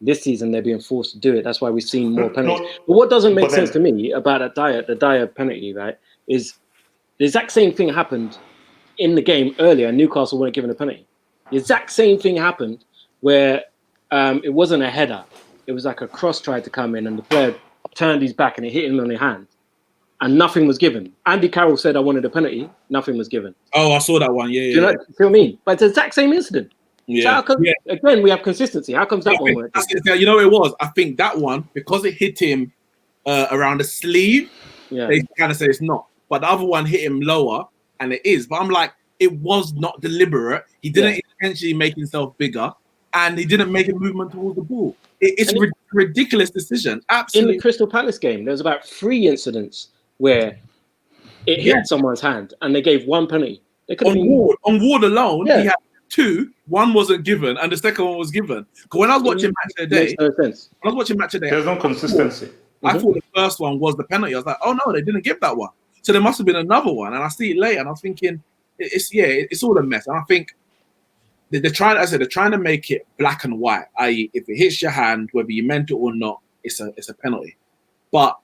[SPEAKER 2] This season, they're being forced to do it. That's why we've seen more penalties. But what doesn't make sense to me about the Dyer penalty, right, is the exact same thing happened in the game earlier. Newcastle weren't given a penalty. The exact same thing happened where it wasn't a header. It was like a cross tried to come in and the player turned his back and it hit him on the hand. And nothing was given. Andy Carroll said, I wanted a penalty. Nothing was given.
[SPEAKER 4] Oh, I saw that one. Yeah,
[SPEAKER 2] Do you know what I mean? But it's the exact same incident.
[SPEAKER 4] Yeah.
[SPEAKER 2] So again, we have consistency. How comes that one worked?
[SPEAKER 4] You know what it was? I think that one, because it hit him around the sleeve, they kind of say it's not. But the other one hit him lower, and it is. But I'm like, it was not deliberate. He didn't intentionally make himself bigger, and he didn't make a movement towards the ball. It's a ridiculous decision. Absolutely.
[SPEAKER 2] In the Crystal Palace game, there was about 3 incidents where it hit someone's hand, and they gave 1 penalty. They could
[SPEAKER 4] on Ward alone, he had 2. 1 wasn't given, and the second one was given. Because when I was watching Match of the Day,
[SPEAKER 1] there's no consistency.
[SPEAKER 4] I thought the first one was the penalty. I was like, oh no, they didn't give that one. So there must have been another one. And I see it later, and I was thinking, it's all a mess. And I think they're trying to make it black and white. I.e., if it hits your hand, whether you meant it or not, it's a penalty. But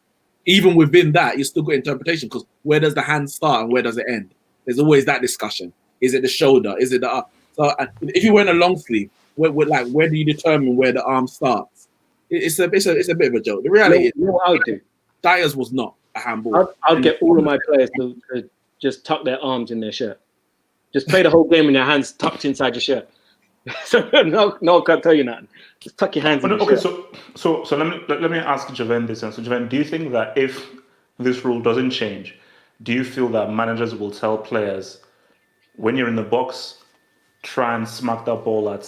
[SPEAKER 4] even within that, you still got interpretation, because where does the hand start and where does it end? There's always that discussion. Is it the shoulder? Is it the so if you wear a long sleeve, where do you determine where the arm starts? It's a bit of a joke. The reality is,
[SPEAKER 2] what I would do,
[SPEAKER 4] Dyers was not a handball.
[SPEAKER 2] I'd get all of my players to just tuck their arms in their shirt. Just play the whole game in your hands tucked inside your shirt. So no, I can't tell you nothing. Just tuck your hands in your shirt.
[SPEAKER 1] So let me ask Javen this. And so Javen, do you think that if this rule doesn't change, do you feel that managers will tell players, when you're in the box, try and smack that ball at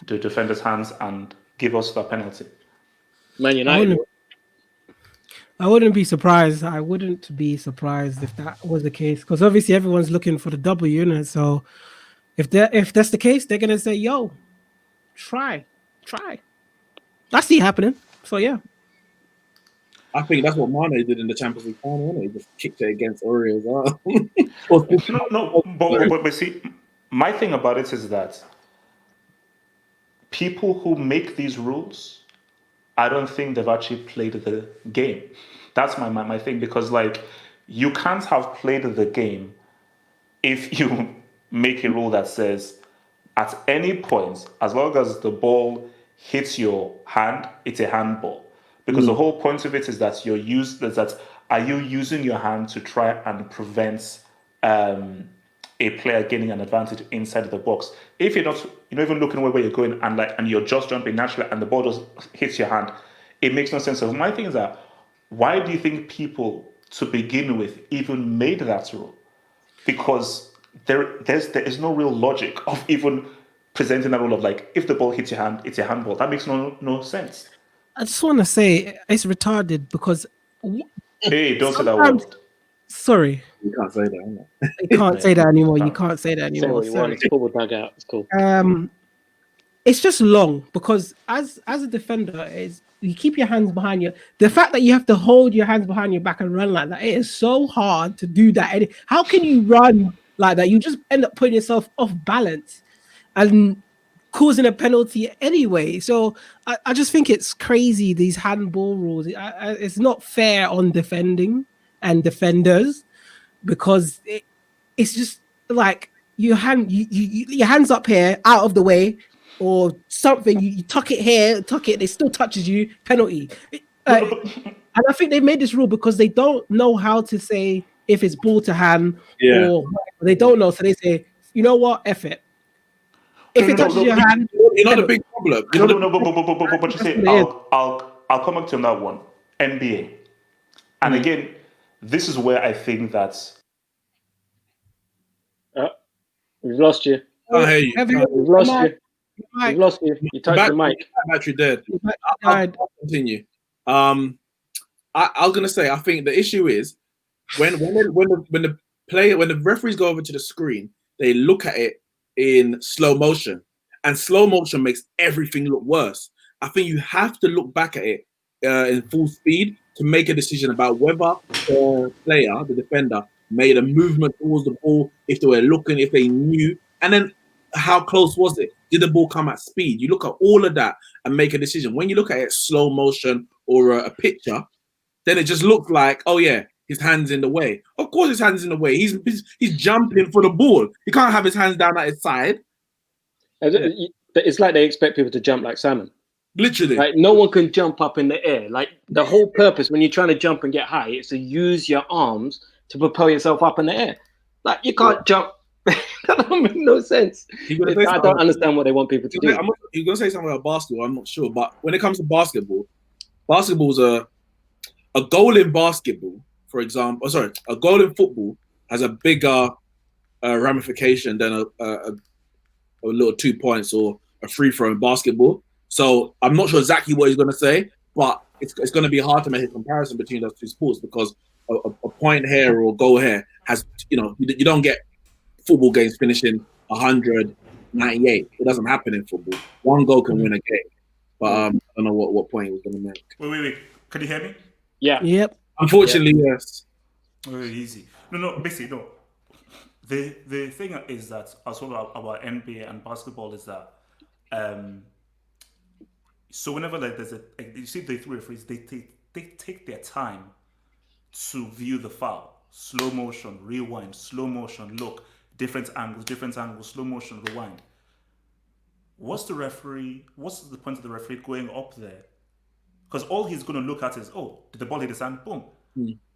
[SPEAKER 1] the defender's hands and give us the penalty?
[SPEAKER 2] Man United.
[SPEAKER 3] I wouldn't be surprised. I wouldn't be surprised if that was the case, because obviously everyone's looking for the W, innit? So if that's the case, they're gonna say, "Yo, try." I see it happening. So yeah.
[SPEAKER 4] I think that's what Mane did in the Champions League final. He just kicked it against Orioles.
[SPEAKER 1] But see, my thing about it is that people who make these rules, I don't think they've actually played the game. That's my thing, because like, you can't have played the game if you make a rule that says at any point, as long as the ball hits your hand, it's a handball. Because the whole point of it is that are you using your hand to try and prevent a player gaining an advantage inside the box? If you're not even looking where you're going and you're just jumping naturally and the ball just hits your hand, it makes no sense. So my thing is that, why do you think people to begin with even made that rule? Because there is no real logic of even presenting that rule of like, if the ball hits your hand, it's a handball. That makes no sense.
[SPEAKER 3] I just want to say it's retarded because.
[SPEAKER 1] Hey, don't say that word.
[SPEAKER 3] Sorry.
[SPEAKER 4] You can't say that.
[SPEAKER 3] You can't say that anymore. You can't say that anymore.
[SPEAKER 2] Sorry. It's Football Dugout. It's cool.
[SPEAKER 3] It's just long, because as a defender, you keep your hands behind you. The fact that you have to hold your hands behind your back and run like that, it is so hard to do that. How can you run like that? You just end up putting yourself off balance and causing a penalty anyway. So I just think it's crazy, these handball rules. It's not fair on defending and defenders, because it's just like your hands up here, out of the way, or something. You tuck it here, it still touches you, penalty. And I think they made this rule because they don't know how to say if it's ball to hand, or they don't know. So they say, you know what, F it. If it touches your hand,
[SPEAKER 4] You're not a big problem.
[SPEAKER 1] No, no, no, but you
[SPEAKER 3] That's
[SPEAKER 1] say
[SPEAKER 3] what it is.
[SPEAKER 1] I'll come back to you on that one. NBA. And again, this is where I think that
[SPEAKER 2] We've lost you.
[SPEAKER 4] I hear you.
[SPEAKER 3] Have you-
[SPEAKER 2] We've lost
[SPEAKER 3] Mike,
[SPEAKER 2] you.
[SPEAKER 3] Mike,
[SPEAKER 2] We've lost you. You touched the mic.
[SPEAKER 4] Battery dead.
[SPEAKER 3] Mike
[SPEAKER 4] I'll
[SPEAKER 3] died.
[SPEAKER 4] continue. I was gonna say I think the issue is when the referees go over to the screen, they look at it in slow motion, and slow motion makes everything look worse. I think you have to look back at it in full speed to make a decision about whether the player, the defender, made a movement towards the ball, if they were looking, if they knew, and then how close was it? Did the ball come at speed? You look at all of that and make a decision. When you look at it slow motion or a picture, then it just looks like, oh yeah, his hand's in the way. Of course, his hand's in the way. He's jumping for the ball. He can't have his hands down at his side.
[SPEAKER 2] It's like they expect people to jump like salmon.
[SPEAKER 4] Literally.
[SPEAKER 2] Like no one can jump up in the air. Like the whole purpose when you're trying to jump and get high is to use your arms to propel yourself up in the air. Like you can't jump. That don't make no sense. I don't understand what they want people to do.
[SPEAKER 4] You're gonna say something about basketball. I'm not sure, but when it comes to basketball's a goal in basketball, for example. A goal in football has a bigger ramification than a little 2 points or a free throw in basketball. So I'm not sure exactly what he's going to say, but it's going to be hard to make a comparison between those two sports because a point here or a goal here has, you don't get football games finishing 198. It doesn't happen in football. One goal can win a game. But I don't know what point he was going to make.
[SPEAKER 1] Wait. Can you hear me?
[SPEAKER 2] Yeah.
[SPEAKER 3] Yep.
[SPEAKER 4] Unfortunately, yes.
[SPEAKER 1] Very easy. No, basically, no. The thing is that I was talking about NBA and basketball is that so whenever like there's you see the three referees, they take their time to view the foul. Slow motion, rewind, slow motion, look, different angles, slow motion, rewind. What's the point of the referee going up there? Because all he's going to look at is, oh, did the ball hit his hand? Boom.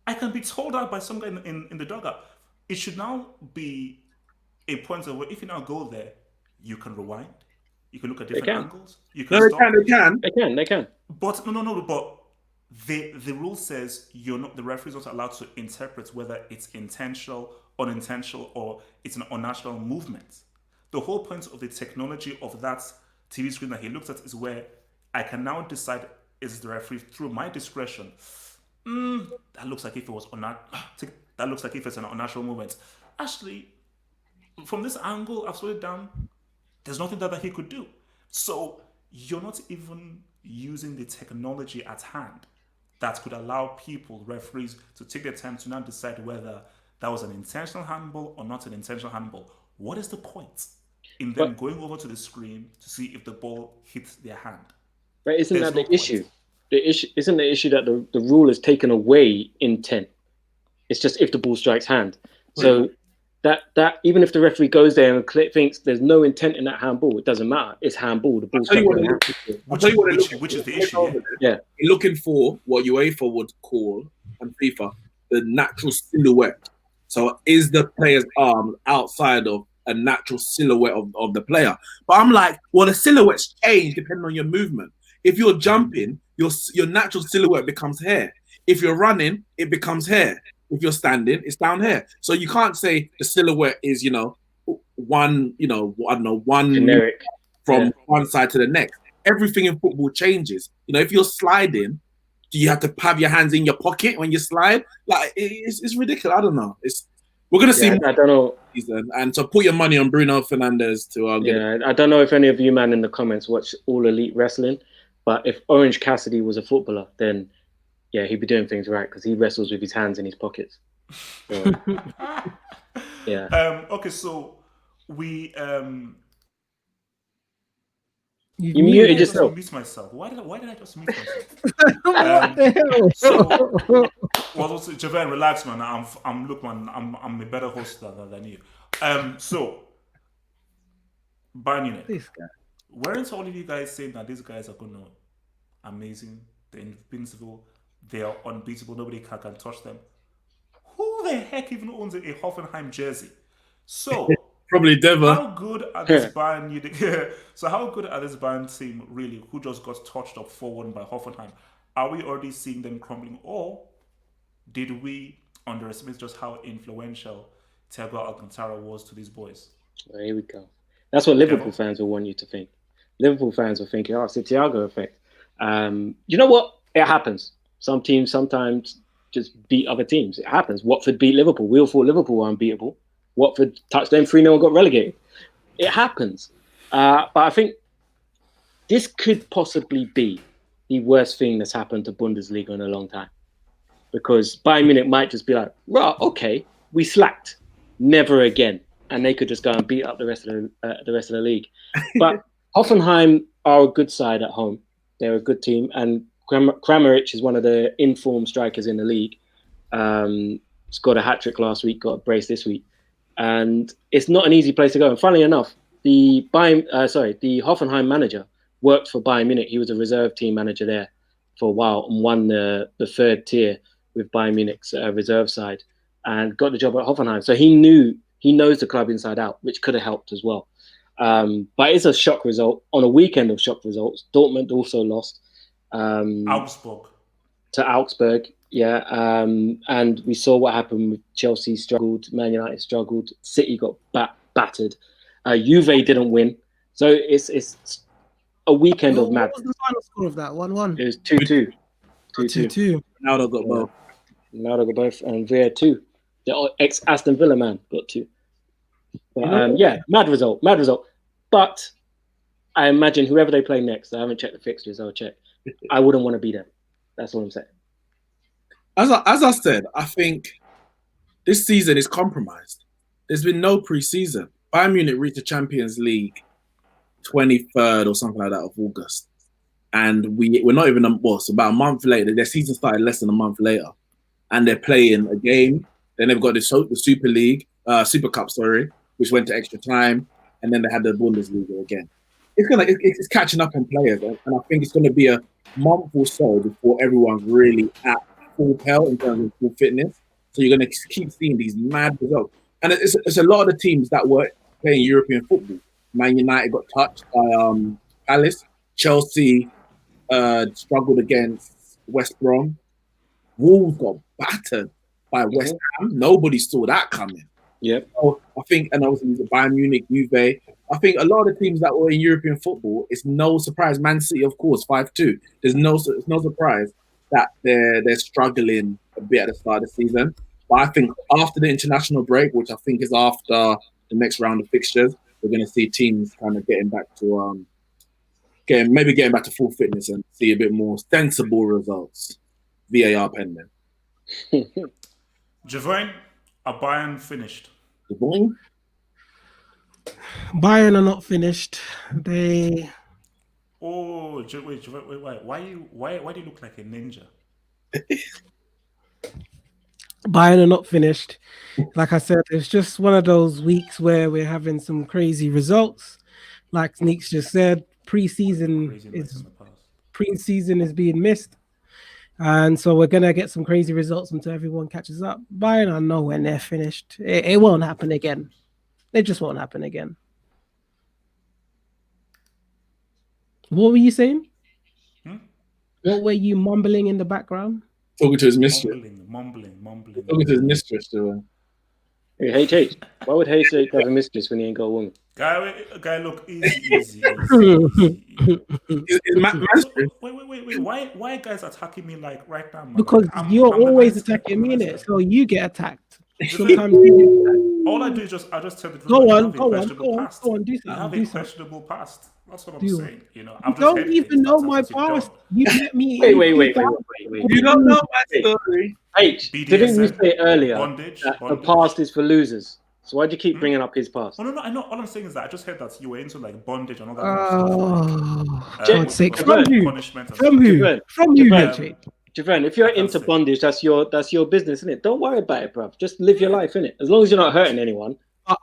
[SPEAKER 1] I can be told out by some guy in the dugout. It should now be a point of where if you now go there, you can rewind. You can look at different angles. You can stop.
[SPEAKER 2] They can.
[SPEAKER 1] But no. But the rule says the referee is not allowed to interpret whether it's intentional, unintentional, or it's an unnatural movement. The whole point of the technology of that TV screen that he looks at is where I can now decide is the referee through my discretion. That looks like if it was that looks like if it's an unnatural movement. Actually, from this angle, I've slowed it down. There's nothing that he could do. So you're not even using the technology at hand that could allow referees, to take their time to now decide whether that was an intentional handball or not an intentional handball. What is the point in them going over to the screen to see if the ball hits their hand?
[SPEAKER 2] But isn't that the issue? Isn't the issue that the rule has taken away intent? It's just if the ball strikes hand. So that even if the referee goes there and thinks there's no intent in that handball, it doesn't matter. It's handball. The ball's striking hand.
[SPEAKER 1] Which is the issue.
[SPEAKER 4] Yeah. You're looking for what UEFA would call, and FIFA, the natural silhouette. So is the player's arm outside of a natural silhouette of the player? But I'm like, well, the silhouettes change depending on your movement. If you're jumping, your natural silhouette becomes hair. If you're running, it becomes hair. If you're standing, it's down here. So you can't say the silhouette is, one
[SPEAKER 2] generic
[SPEAKER 4] from one side to the next. Everything in football changes. If you're sliding, do you have to have your hands in your pocket when you slide? Like it's ridiculous. I don't know. We're gonna see.
[SPEAKER 2] I don't know.
[SPEAKER 4] And so put your money on Bruno Fernandes to.
[SPEAKER 2] I don't know if any of you man in the comments watch All Elite Wrestling, but if Orange Cassidy was a footballer, then yeah, he'd be doing things right because he wrestles with his hands in his pockets. So, yeah.
[SPEAKER 1] Okay, so we
[SPEAKER 3] You
[SPEAKER 2] muted yourself.
[SPEAKER 1] Mute myself. Why did I just mute myself?
[SPEAKER 3] What the hell?
[SPEAKER 1] So Javan, relax, man. I'm a better host than you. So Bayern Munich.
[SPEAKER 3] This guy.
[SPEAKER 1] Weren't all of you guys saying that these guys are gonna amazing? They're invincible. They are unbeatable. Nobody can touch them. Who the heck even owns a Hoffenheim jersey? So
[SPEAKER 4] Probably Devo.
[SPEAKER 1] How good are this Bayern Munich? So how good are this Bayern team really, who just got touched up 4-1 by Hoffenheim? Are we already seeing them crumbling, or did we underestimate just how influential Thiago Alcantara was to these boys?
[SPEAKER 2] Well, here we go. That's what Liverpool
[SPEAKER 1] Devo?
[SPEAKER 2] fans will want you to think. Liverpool fans will think, oh, it's the Thiago effect. You know what? It happens. Some teams sometimes just beat other teams. It happens. Watford beat Liverpool. We all thought Liverpool were unbeatable. Watford touched them 3-0 and got relegated. It happens. But I think this could possibly be the worst thing that's happened to Bundesliga in a long time. Because Bayern Munich might just be like, right, okay, we slacked. Never again. And they could just go and beat up the rest of the league. But Hoffenheim are a good side at home. They're a good team. And Kramaric is one of the informed strikers in the league. Scored a hat-trick last week, got a brace this week. And it's not an easy place to go. And funnily enough, the Hoffenheim manager worked for Bayern Munich. He was a reserve team manager there for a while and won the third tier with Bayern Munich's reserve side and got the job at Hoffenheim. So he knows the club inside out, which could have helped as well. But it's a shock result on a weekend of shock results. Dortmund also lost to Augsburg. Yeah, and we saw what happened with Chelsea struggled, Man United struggled, City got battered, Juve didn't win. So it's a weekend of madness.
[SPEAKER 3] What was the final score of that? 1-1?
[SPEAKER 2] It was 2-2.
[SPEAKER 3] 2-2.
[SPEAKER 4] Now they've got both.
[SPEAKER 2] Now they got both, and Villa 2. The ex-Aston Villa man got 2. But, mad result. But I imagine whoever they play next, I haven't checked the fixtures, I'll check. I wouldn't want to be them. That's all I'm saying.
[SPEAKER 4] As I said, I think this season is compromised. There's been no pre-season. Bayern Munich reached the Champions League 23rd or something like that of August. And we're not even, it's about a month later. Their season started less than a month later. And they're playing a game. Then they've got the Super League, Super Cup, which went to extra time. And then they had the Bundesliga again. It's catching up on players. And I think it's going to be a month or so before everyone's really at full pelt in terms of full fitness. So you're going to keep seeing these mad results. And it's a lot of the teams that were playing European football. Man United got touched by Palace. Chelsea struggled against West Brom. Wolves got battered by West Ham. Nobody saw that coming.
[SPEAKER 2] Yep.
[SPEAKER 4] So I think, and obviously the Bayern Munich, Juve. I think a lot of the teams that were in European football, it's no surprise. Man City, of course, 5-2. It's no surprise that they're struggling a bit at the start of the season. But I think after the international break, which I think is after the next round of fixtures, we're going to see teams kind of getting back to getting back to full fitness and see a bit more sensible results. VAR pending.
[SPEAKER 1] Javine, are Bayern finished?
[SPEAKER 3] Bayern are not finished. They.
[SPEAKER 1] Oh, wait! Why do you look like a ninja?
[SPEAKER 3] Bayern are not finished. Like I said, it's just one of those weeks where we're having some crazy results. Like Neeks just said, preseason is being missed. And so we're going to get some crazy results until everyone catches up. Bayern, I know when they're finished. It won't happen again. It just won't happen again. What were you saying? What were you mumbling in the background?
[SPEAKER 4] Talking to his mistress.
[SPEAKER 1] Mumbling.
[SPEAKER 4] Talking to his mistress.
[SPEAKER 2] Hey, HH, why would HH have a mistress when he ain't got a woman?
[SPEAKER 1] Guy, look, easy. Wait. Why guys attacking me like right now? Man?
[SPEAKER 3] Because
[SPEAKER 1] I'm
[SPEAKER 3] always attacking me in it, so you get attacked. Sometimes you get attacked.
[SPEAKER 1] All I do is I just tell the truth.
[SPEAKER 3] Go on, do
[SPEAKER 1] You have a questionable past. That's what I'm saying. You
[SPEAKER 3] don't even know my past. You get me.
[SPEAKER 2] Wait.
[SPEAKER 4] You don't know my story.
[SPEAKER 2] H, didn't you say earlier
[SPEAKER 1] bondage.
[SPEAKER 2] The past is for losers? So why'd you keep bringing up his past?
[SPEAKER 1] No. I know. All I'm saying is that I just heard that you were into like bondage and all that.
[SPEAKER 3] God's sake! From who? From you,
[SPEAKER 2] Javon, if you're into bondage, that's your business, isn't it? Don't worry about it, bruv. Just live your life, innit? As long as you're not hurting anyone.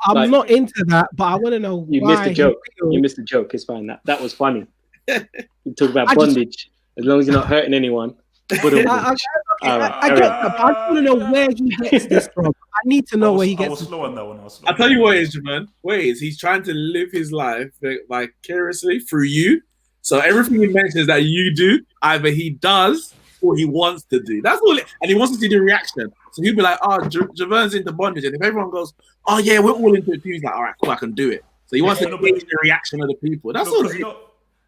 [SPEAKER 3] I'm not into that, but I want to know
[SPEAKER 2] you
[SPEAKER 3] why.
[SPEAKER 2] Missed the joke. You missed the joke. It's fine. That was funny. You talk about bondage. As long as you're not hurting anyone,
[SPEAKER 3] I get that, but I want to know where he gets this from. I need to know where he
[SPEAKER 1] I
[SPEAKER 3] gets
[SPEAKER 1] was
[SPEAKER 3] this
[SPEAKER 1] slow
[SPEAKER 3] from.
[SPEAKER 1] on that one.
[SPEAKER 4] I'll tell you what it is, man. What it is, he's trying to live his life vicariously through you. So everything he mentions that you do, either he does or he wants to do. That's all. And he wants to see the reaction. So he'll be like, oh, Javern's into bondage. And if everyone goes, oh, yeah, we're all into it too, he's like, all right, cool, I can do it. So he wants to gauge the reaction of the people. That's all.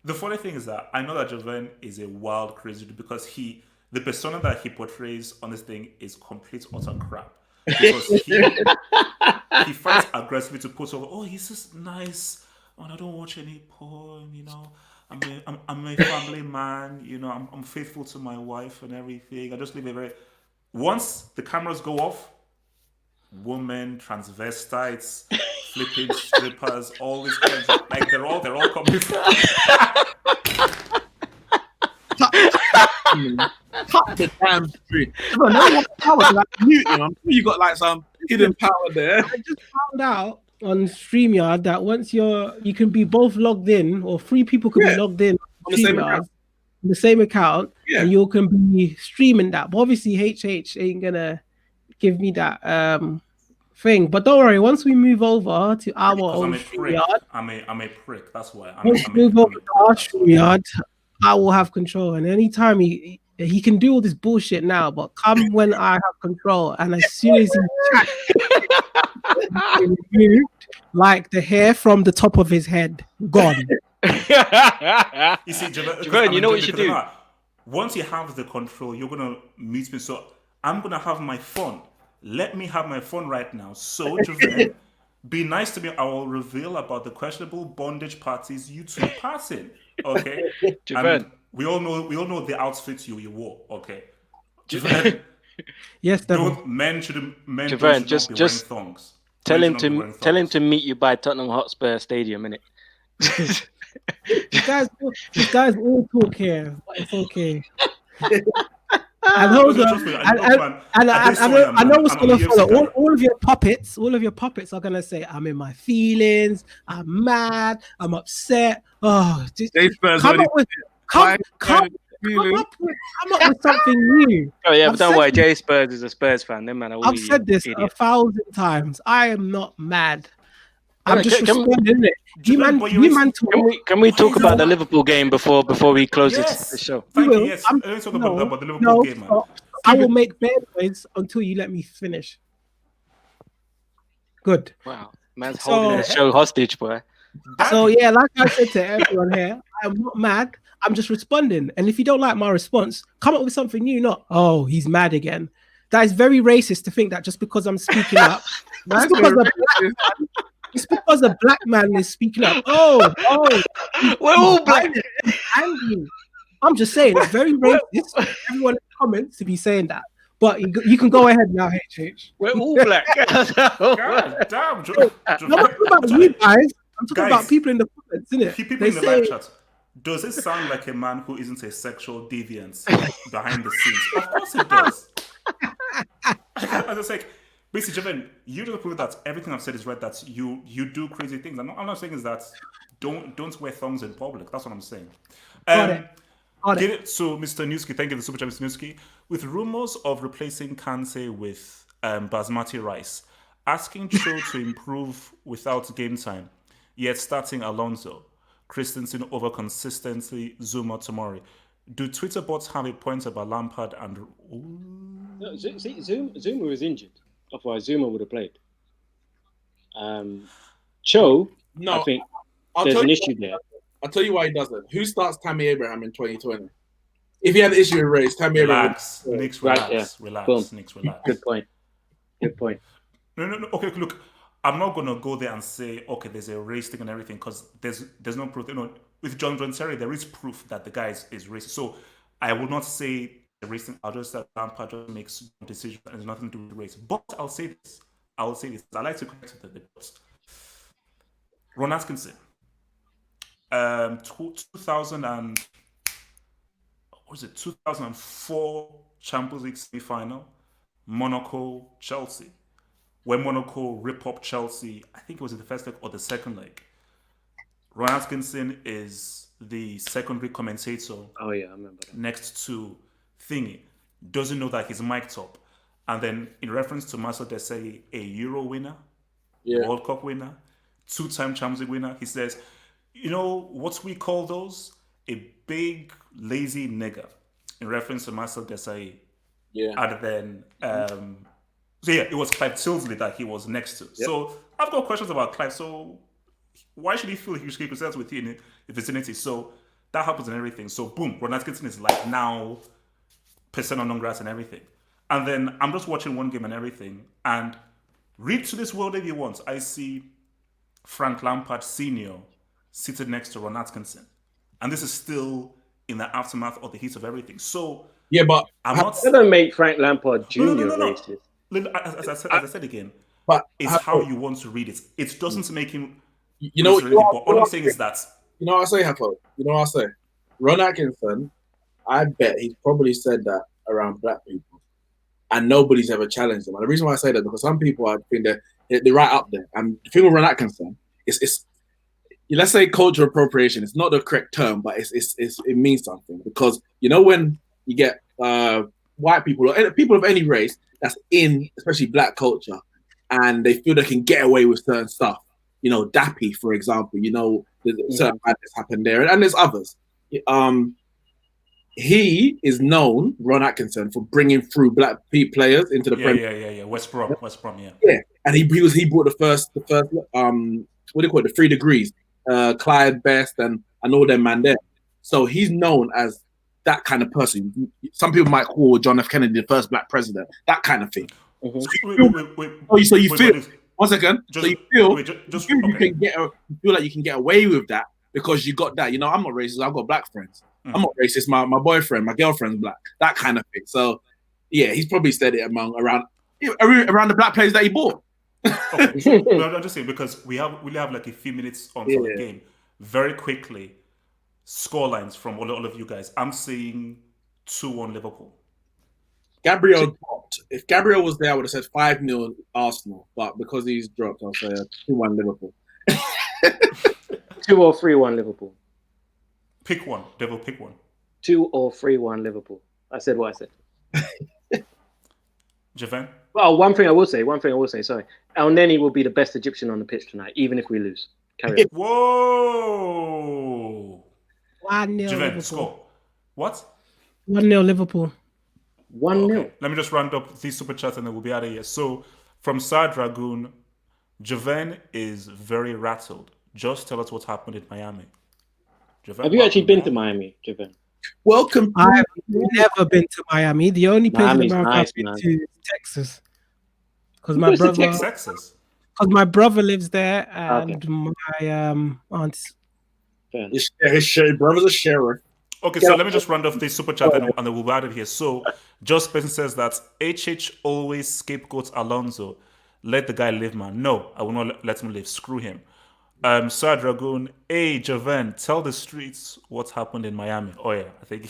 [SPEAKER 1] The funny thing is that I know that Javern is a wild, crazy dude because the persona that he portrays on this thing is complete utter crap. Because he fights aggressively to put over, oh, he's just nice. Oh, I don't watch any porn, you know. I'm a family man, you know. I'm faithful to my wife and everything. I just live a very. Once the cameras go off, women, transvestites, flipping strippers, all these kinds of like they're all coming from.
[SPEAKER 4] Cut the damn street. No power to like mute him. I'm sure you got like some hidden power there.
[SPEAKER 3] I just found out on StreamYard that once you can be both logged in, or 3 people can be logged in
[SPEAKER 4] on the same account.
[SPEAKER 3] On the same account, and you can be streaming that. But obviously, HH ain't gonna give me that thing. But don't worry, once we move over to our own StreamYard,
[SPEAKER 1] I'm a prick. That's why.
[SPEAKER 3] Once we move over to our StreamYard, I will have control. And anytime he can do all this bullshit now, but come when I have control, and as soon as he removed, like the hair from the top of his head gone.
[SPEAKER 1] You see, Javon,
[SPEAKER 2] you know what you should do.
[SPEAKER 1] Once you have the control, you're gonna mute me. So I'm gonna have my phone. Let me have my phone right now. So Javon, be nice to me. I will reveal about the questionable bondage parties you two passing. Okay, and we all know the outfit you wore. Okay, Javon.
[SPEAKER 3] Yes,
[SPEAKER 1] men should not be wearing thongs.
[SPEAKER 2] Tell him to meet you by Tottenham Hotspur Stadium, innit?
[SPEAKER 3] You guys all talk here, but it's okay. I know what's gonna follow. All of your puppets are gonna say, "I'm in my feelings. I'm mad. I'm upset." Oh, come up with something new.
[SPEAKER 2] Oh yeah, but don't worry. Jay Spurs is a Spurs fan. Them man,
[SPEAKER 3] I've said this 1,000 times. I am not mad. I'm just responding it.
[SPEAKER 2] Can we talk about the Liverpool game before we close the show?
[SPEAKER 1] Let's talk about the Liverpool game, man.
[SPEAKER 3] I will make bad noise until you let me finish. Good.
[SPEAKER 2] Wow, man's holding the show hostage, boy.
[SPEAKER 3] So yeah, like I said to everyone here, I am not mad. I'm just responding. And if you don't like my response, come up with something new. Not, oh, he's mad again. That is very racist to think that just because I'm speaking up, it's because a black man is speaking up. Oh,
[SPEAKER 2] we're all black.
[SPEAKER 3] Angry. I'm just saying, it's very racist. Everyone in the comments to be saying that. But you can go ahead now, HH.
[SPEAKER 2] We're all black.
[SPEAKER 1] God damn.
[SPEAKER 3] I'm talking about you guys. I'm talking about people in the comments, isn't it?
[SPEAKER 1] People in the live chat. Does it sound like a man who isn't a sexual deviant behind the scenes? Of course it does. I was like, basically, Javon, you just prove that everything I've said is right. That you do crazy things. I'm not saying is that don't wear thongs in public. That's what I'm saying. So, Mr. Newski, thank you for the super chat, Mr. Newski. With rumors of replacing Kante with basmati rice, asking Cho to improve without game time, yet starting Alonso, Christensen over consistency, Zuma Tomori. Do Twitter bots have a point about Lampard and?
[SPEAKER 2] No, see, Zuma was injured. Otherwise, Zuma would have played. Cho, I think there's an issue there.
[SPEAKER 4] I'll tell you why he doesn't. Who starts Tammy Abraham in 2020? If he had an issue with race, Tammy Abraham.
[SPEAKER 1] Neeks, relax. Neeks, relax.
[SPEAKER 2] Good point.
[SPEAKER 1] No. Okay, look. I'm not gonna go there and say, okay, there's a race thing and everything, because there's no proof. With John Terry, there is proof that the guy is racist. So I will not say the race thing. I'll just say Lampard just makes decisions and there's nothing to do with race. But I'll say this. I like to connect to the post. Ron Atkinson. 2004 Champions League semi-final, Monaco, Chelsea. When Monaco rip up Chelsea, I think it was in the first leg or the second leg. Ron Atkinson is the secondary commentator.
[SPEAKER 2] Oh yeah, I remember that.
[SPEAKER 1] Next to thingy, doesn't know that he's mic'd up. And then in reference to Marcel Desailly, a Euro winner, World Cup winner, 2-time Champions League winner, he says, you know what we call those? A big, lazy nigger, in reference to Marcel Desailly.
[SPEAKER 4] Yeah.
[SPEAKER 1] And then, so yeah, it was Clive Tilsley that he was next to. So I've got questions about Clive. So why should he feel he should keep himself within the vicinity? So that happens and everything. So boom, Ron Atkinson is like now persona non grata and everything. And then I'm just watching one game and everything. And read to this world if you want. I see Frank Lampard Sr. seated next to Ron Atkinson. And this is still in the aftermath of the heat of everything. So
[SPEAKER 4] yeah, but
[SPEAKER 1] I'm not.
[SPEAKER 2] That don't make Frank Lampard Jr.
[SPEAKER 1] No.
[SPEAKER 2] racist.
[SPEAKER 1] As I said again,
[SPEAKER 4] but
[SPEAKER 1] it's how you want to read it. It doesn't make him.
[SPEAKER 4] You know,
[SPEAKER 1] but all I'm saying is that.
[SPEAKER 4] You know what I say, Hafo? You know what I say? Ron Atkinson, I bet he's probably said that around black people, and nobody's ever challenged him. And the reason why I say that because some people I think they're right up there. And the thing with Ron Atkinson is let's say cultural appropriation. It's not the correct term, but it means something because you know when you get white people or people of any race that's in especially black culture, and they feel they can get away with certain stuff. You know, Dappy, for example. You know, certain madness happened there, and there's others. He is known, Ron Atkinson, for bringing through black players into the Premier.
[SPEAKER 1] Yeah. West Brom, yeah.
[SPEAKER 4] Yeah, and he brought the first what do you call it, the 3 degrees, Clyde Best and all them man there. So he's known as that kind of person. Some people might call John F. Kennedy the first black president, that kind of thing.
[SPEAKER 1] Mm-hmm.
[SPEAKER 4] So you feel. One second.
[SPEAKER 1] Just,
[SPEAKER 4] so you feel,
[SPEAKER 1] you
[SPEAKER 4] can you feel like you can get away with that because you got that. You know, I'm not racist. I've got black friends. I'm not racist. My boyfriend, my girlfriend's black. That kind of thing. So, yeah, he's probably said it around the black players that he bought.
[SPEAKER 1] Okay. I'm just saying because we have like a few minutes until the game. Very quickly, scorelines from all of you guys. I'm seeing 2-1 Liverpool.
[SPEAKER 4] Gabriel dropped. If Gabriel was there, I would have said 5-0 Arsenal. But because he's dropped, I'll say 2-1 Liverpool.
[SPEAKER 2] 2 or 3-1 Liverpool.
[SPEAKER 1] Pick one. Devil, pick one.
[SPEAKER 2] 2 or 3-1 Liverpool. I said what I said.
[SPEAKER 1] Javan?
[SPEAKER 2] Well, one thing I will say, sorry. El Neni will be the best Egyptian on the pitch tonight, even if we lose. Carry on.
[SPEAKER 1] Whoa!
[SPEAKER 3] 1-0
[SPEAKER 1] Javan,
[SPEAKER 3] Liverpool.
[SPEAKER 1] score. What?
[SPEAKER 3] 1-0 Liverpool.
[SPEAKER 2] 1-0.
[SPEAKER 1] Okay. Let me just round up these super chats and then we'll be out of here. So, from Sar Dragoon, Javan is very rattled. Just tell us what happened in Miami. Javan,
[SPEAKER 2] Have you actually been to Miami, Javan?
[SPEAKER 4] Welcome.
[SPEAKER 3] I've never been to Miami. The only place in
[SPEAKER 2] Miami's
[SPEAKER 3] America
[SPEAKER 2] nice,
[SPEAKER 3] I've been
[SPEAKER 2] man.
[SPEAKER 3] to is Texas. Because my brother lives there and my aunt.
[SPEAKER 4] His brother's a sheriff.
[SPEAKER 1] Okay, so let me just round off this super chat and then we'll be out of here. So, Just Person says that HH always scapegoats Alonso. Let the guy live, man. No, I will not let him live. Screw him. Sir Dragoon, hey, Javan, tell the streets what happened in Miami. Oh, yeah, I think.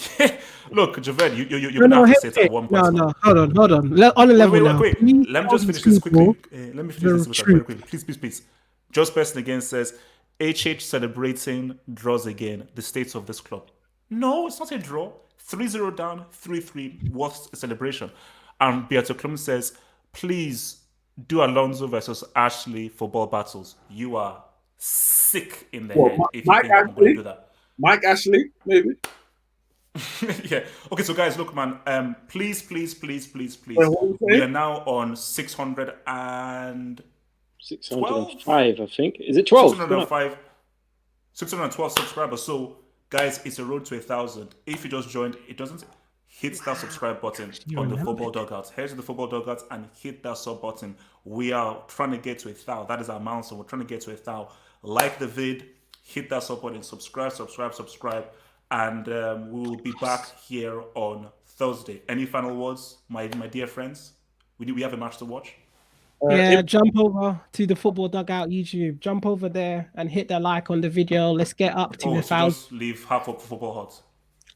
[SPEAKER 1] Look, Javan, you're going to have to say it at one point.
[SPEAKER 3] No, hold on. On a level now.
[SPEAKER 1] Wait. Let me just finish this quickly. Very quickly. Please. Just Person again says, HH celebrating draws again. The states of this club. No, it's not a draw. 3-0 down, 3-3. What's a celebration? And Beato Klum says, please do Alonso versus Ashley football battles. You are sick in the head if you think I'm going to do that.
[SPEAKER 4] Mike Ashley, maybe.
[SPEAKER 1] Yeah. Okay, so guys, look, man. Please.
[SPEAKER 4] Wait,
[SPEAKER 1] We are now on 600 and
[SPEAKER 2] 605, I think. Is it 12?
[SPEAKER 1] 612 subscribers. So, guys, it's a road to 1,000. If you just joined, it doesn't hit that subscribe button on the Football Dugout. Head to the Football Dugout and hit that sub button. We are trying to get to 1,000. That is our milestone. We're trying to get to 1,000. Like the vid, hit that sub button, subscribe, and we will be back here on Thursday. Any final words, my dear friends? We have a match to watch.
[SPEAKER 3] Jump over to the Football Dugout YouTube. Jump over there and hit the like on the video. Let's get up to 1,000.
[SPEAKER 1] So just leave half up for Football Hot.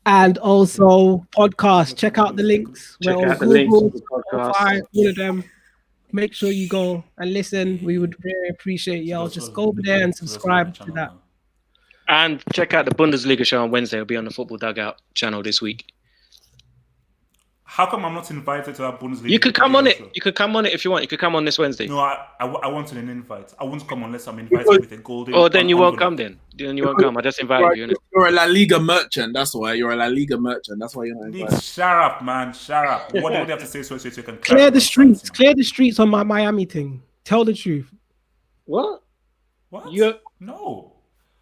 [SPEAKER 3] And also podcast. Check out the links. We're on Google, Spotify, all of them. Make sure you go and listen. We would very appreciate y'all. Just go over there and subscribe to that.
[SPEAKER 2] And check out the Bundesliga show on Wednesday. It'll be on the Football Dugout channel this week.
[SPEAKER 1] How come I'm not invited to that Bundesliga?
[SPEAKER 2] You could come on it.
[SPEAKER 1] show?
[SPEAKER 2] You could come on it if you want. You could come on this Wednesday.
[SPEAKER 1] No, I want an invite. I won't come unless I'm invited with a golden.
[SPEAKER 2] Oh, then you won't
[SPEAKER 1] envelope.
[SPEAKER 2] come then. Then you won't come. I just invited you. Innit?
[SPEAKER 4] You're a La Liga merchant. That's why you're a La Liga merchant. That's why you're not invited.
[SPEAKER 1] Neeks, shut up, man. Shut up. What do you have to say so you can
[SPEAKER 3] Clear the
[SPEAKER 1] clarify
[SPEAKER 3] streets.
[SPEAKER 1] something?
[SPEAKER 3] Clear the streets on my Miami thing. Tell the truth.
[SPEAKER 2] What?
[SPEAKER 1] What?
[SPEAKER 2] I've
[SPEAKER 1] No.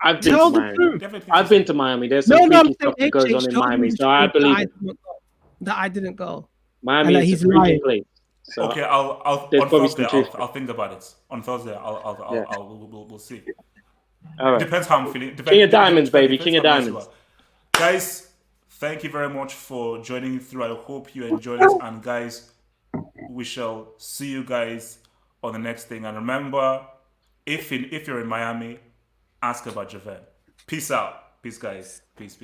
[SPEAKER 2] been
[SPEAKER 3] Tell
[SPEAKER 2] to
[SPEAKER 3] the
[SPEAKER 2] Miami.
[SPEAKER 3] truth.
[SPEAKER 1] Definitely.
[SPEAKER 2] I've been to Miami. There's
[SPEAKER 3] No,
[SPEAKER 2] some
[SPEAKER 3] no, I'm
[SPEAKER 2] freaky stuff that
[SPEAKER 3] saying
[SPEAKER 2] goes
[SPEAKER 3] HH
[SPEAKER 2] on in
[SPEAKER 3] told
[SPEAKER 2] Miami,
[SPEAKER 3] me the
[SPEAKER 2] so I
[SPEAKER 3] truth
[SPEAKER 2] believe it.
[SPEAKER 3] that I didn't go.
[SPEAKER 2] Miami is
[SPEAKER 3] he's
[SPEAKER 2] a freaky
[SPEAKER 3] lying.
[SPEAKER 2] place. So
[SPEAKER 1] Okay, I'll
[SPEAKER 2] there's
[SPEAKER 1] on
[SPEAKER 2] probably
[SPEAKER 1] Thursday.
[SPEAKER 2] some truth.
[SPEAKER 1] I'll think about it. On Thursday, we'll see.
[SPEAKER 2] All right.
[SPEAKER 1] Depends how I'm feeling.
[SPEAKER 2] King of Diamonds, baby. King of
[SPEAKER 1] Depends how
[SPEAKER 2] Diamonds.
[SPEAKER 1] nice you are. Guys, thank you very much for joining through. I hope you enjoyed it. And guys, we shall see you guys on the next thing. And remember, if you're in Miami, ask about Javan. Peace out. Peace, guys. Peace.